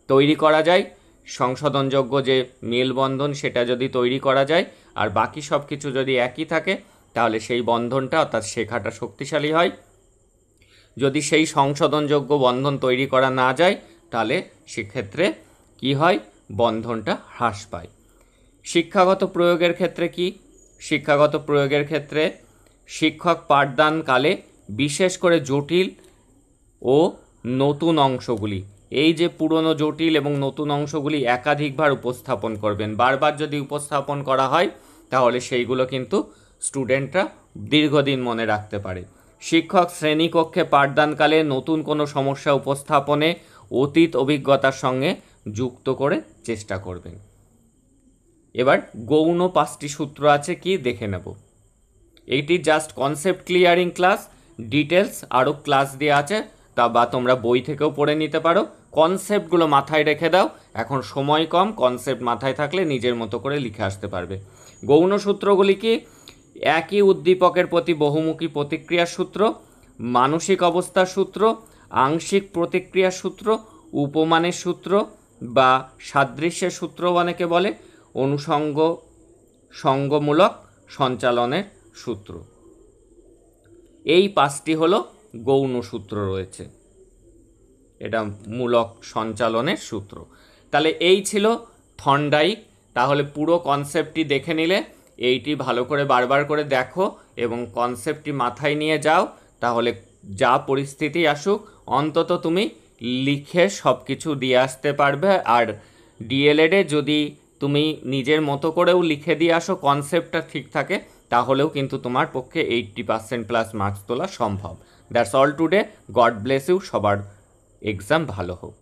তৈরি করা যায়, সংশোধনযোগ্য যে মেলবন্ধন সেটা যদি তৈরি করা যায় আর বাকি সব কিছু যদি একই থাকে তাহলে সেই বন্ধনটা, অর্থাৎ শেখাটা শক্তিশালী হয়। যদি সেই সংশোধনযোগ্য বন্ধন তৈরি করা না যায় তাহলে সেক্ষেত্রে কি হয়? বন্ধনটা হ্রাস পায়। শিক্ষাগত প্রয়োগের ক্ষেত্রে কি? শিক্ষাগত প্রয়োগের ক্ষেত্রে শিক্ষক পাঠদানকালে বিশেষ করে জটিল ও নতুন অংশগুলি, এই যে পুরনো জটিল এবং নতুন অংশগুলি একাধিকবার উপস্থাপন করবেন। বারবার যদি উপস্থাপন করা হয় তাহলে সেইগুলো কিন্তু স্টুডেন্টরা দীর্ঘদিন মনে রাখতে পারে। শিক্ষক শ্রেণীকক্ষে পাঠদানকালে নতুন কোনো সমস্যা উপস্থাপনে অতীত অভিজ্ঞতার সঙ্গে যুক্ত করে চেষ্টা করবেন। এবার গৌণ 5টি সূত্র আছে, কি দেখে নেব। এইটি just concept clearing class, details আরও ক্লাস দেওয়া আছে, তা বা তোমরা বই থেকেও পড়ে নিতে পারো। কনসেপ্টগুলো মাথায় রেখে দাও, এখন সময় কম, কনসেপ্ট মাথায় থাকলে নিজের মতো করে লিখে আসতে পারবে। গৌণ সূত্রগুলি কি? একই উদ্দীপকের প্রতি বহুমুখী প্রতিক্রিয়ার সূত্র, মানসিক অবস্থার সূত্র, আংশিক প্রতিক্রিয়ার সূত্র, উপমানের সূত্র বা সাদৃশ্যের সূত্র অনেকে বলে, অনুষঙ্গ সঙ্গমূলক সঞ্চালনের সূত্র। এই 5টি হলো গৌণ সূত্র রয়েছে, এটা মূলক সঞ্চালনের সূত্র। তাহলে এই ছিল থর্নডাইক। তাহলে পুরো কনসেপ্টটি দেখে নিলে, এইটি ভালো করে বারবার করে দেখো এবং কনসেপ্টটি মাথায় নিয়ে যাও, তাহলে যা পরিস্থিতি আসুক অন্তত তুমি লিখে সব কিছু দিয়ে আসতে পারবে। আর ডিএলএডে যদি তুমি নিজের মতো করেও লিখে দিয়ে আসো, কনসেপ্টটা ঠিক থাকে, তাহলেও কিন্তু তোমার পক্ষে 80% প্লাস মার্কস তোলা সম্ভব। That's all today. God bless you. সবার এক্সাম ভালো হোক।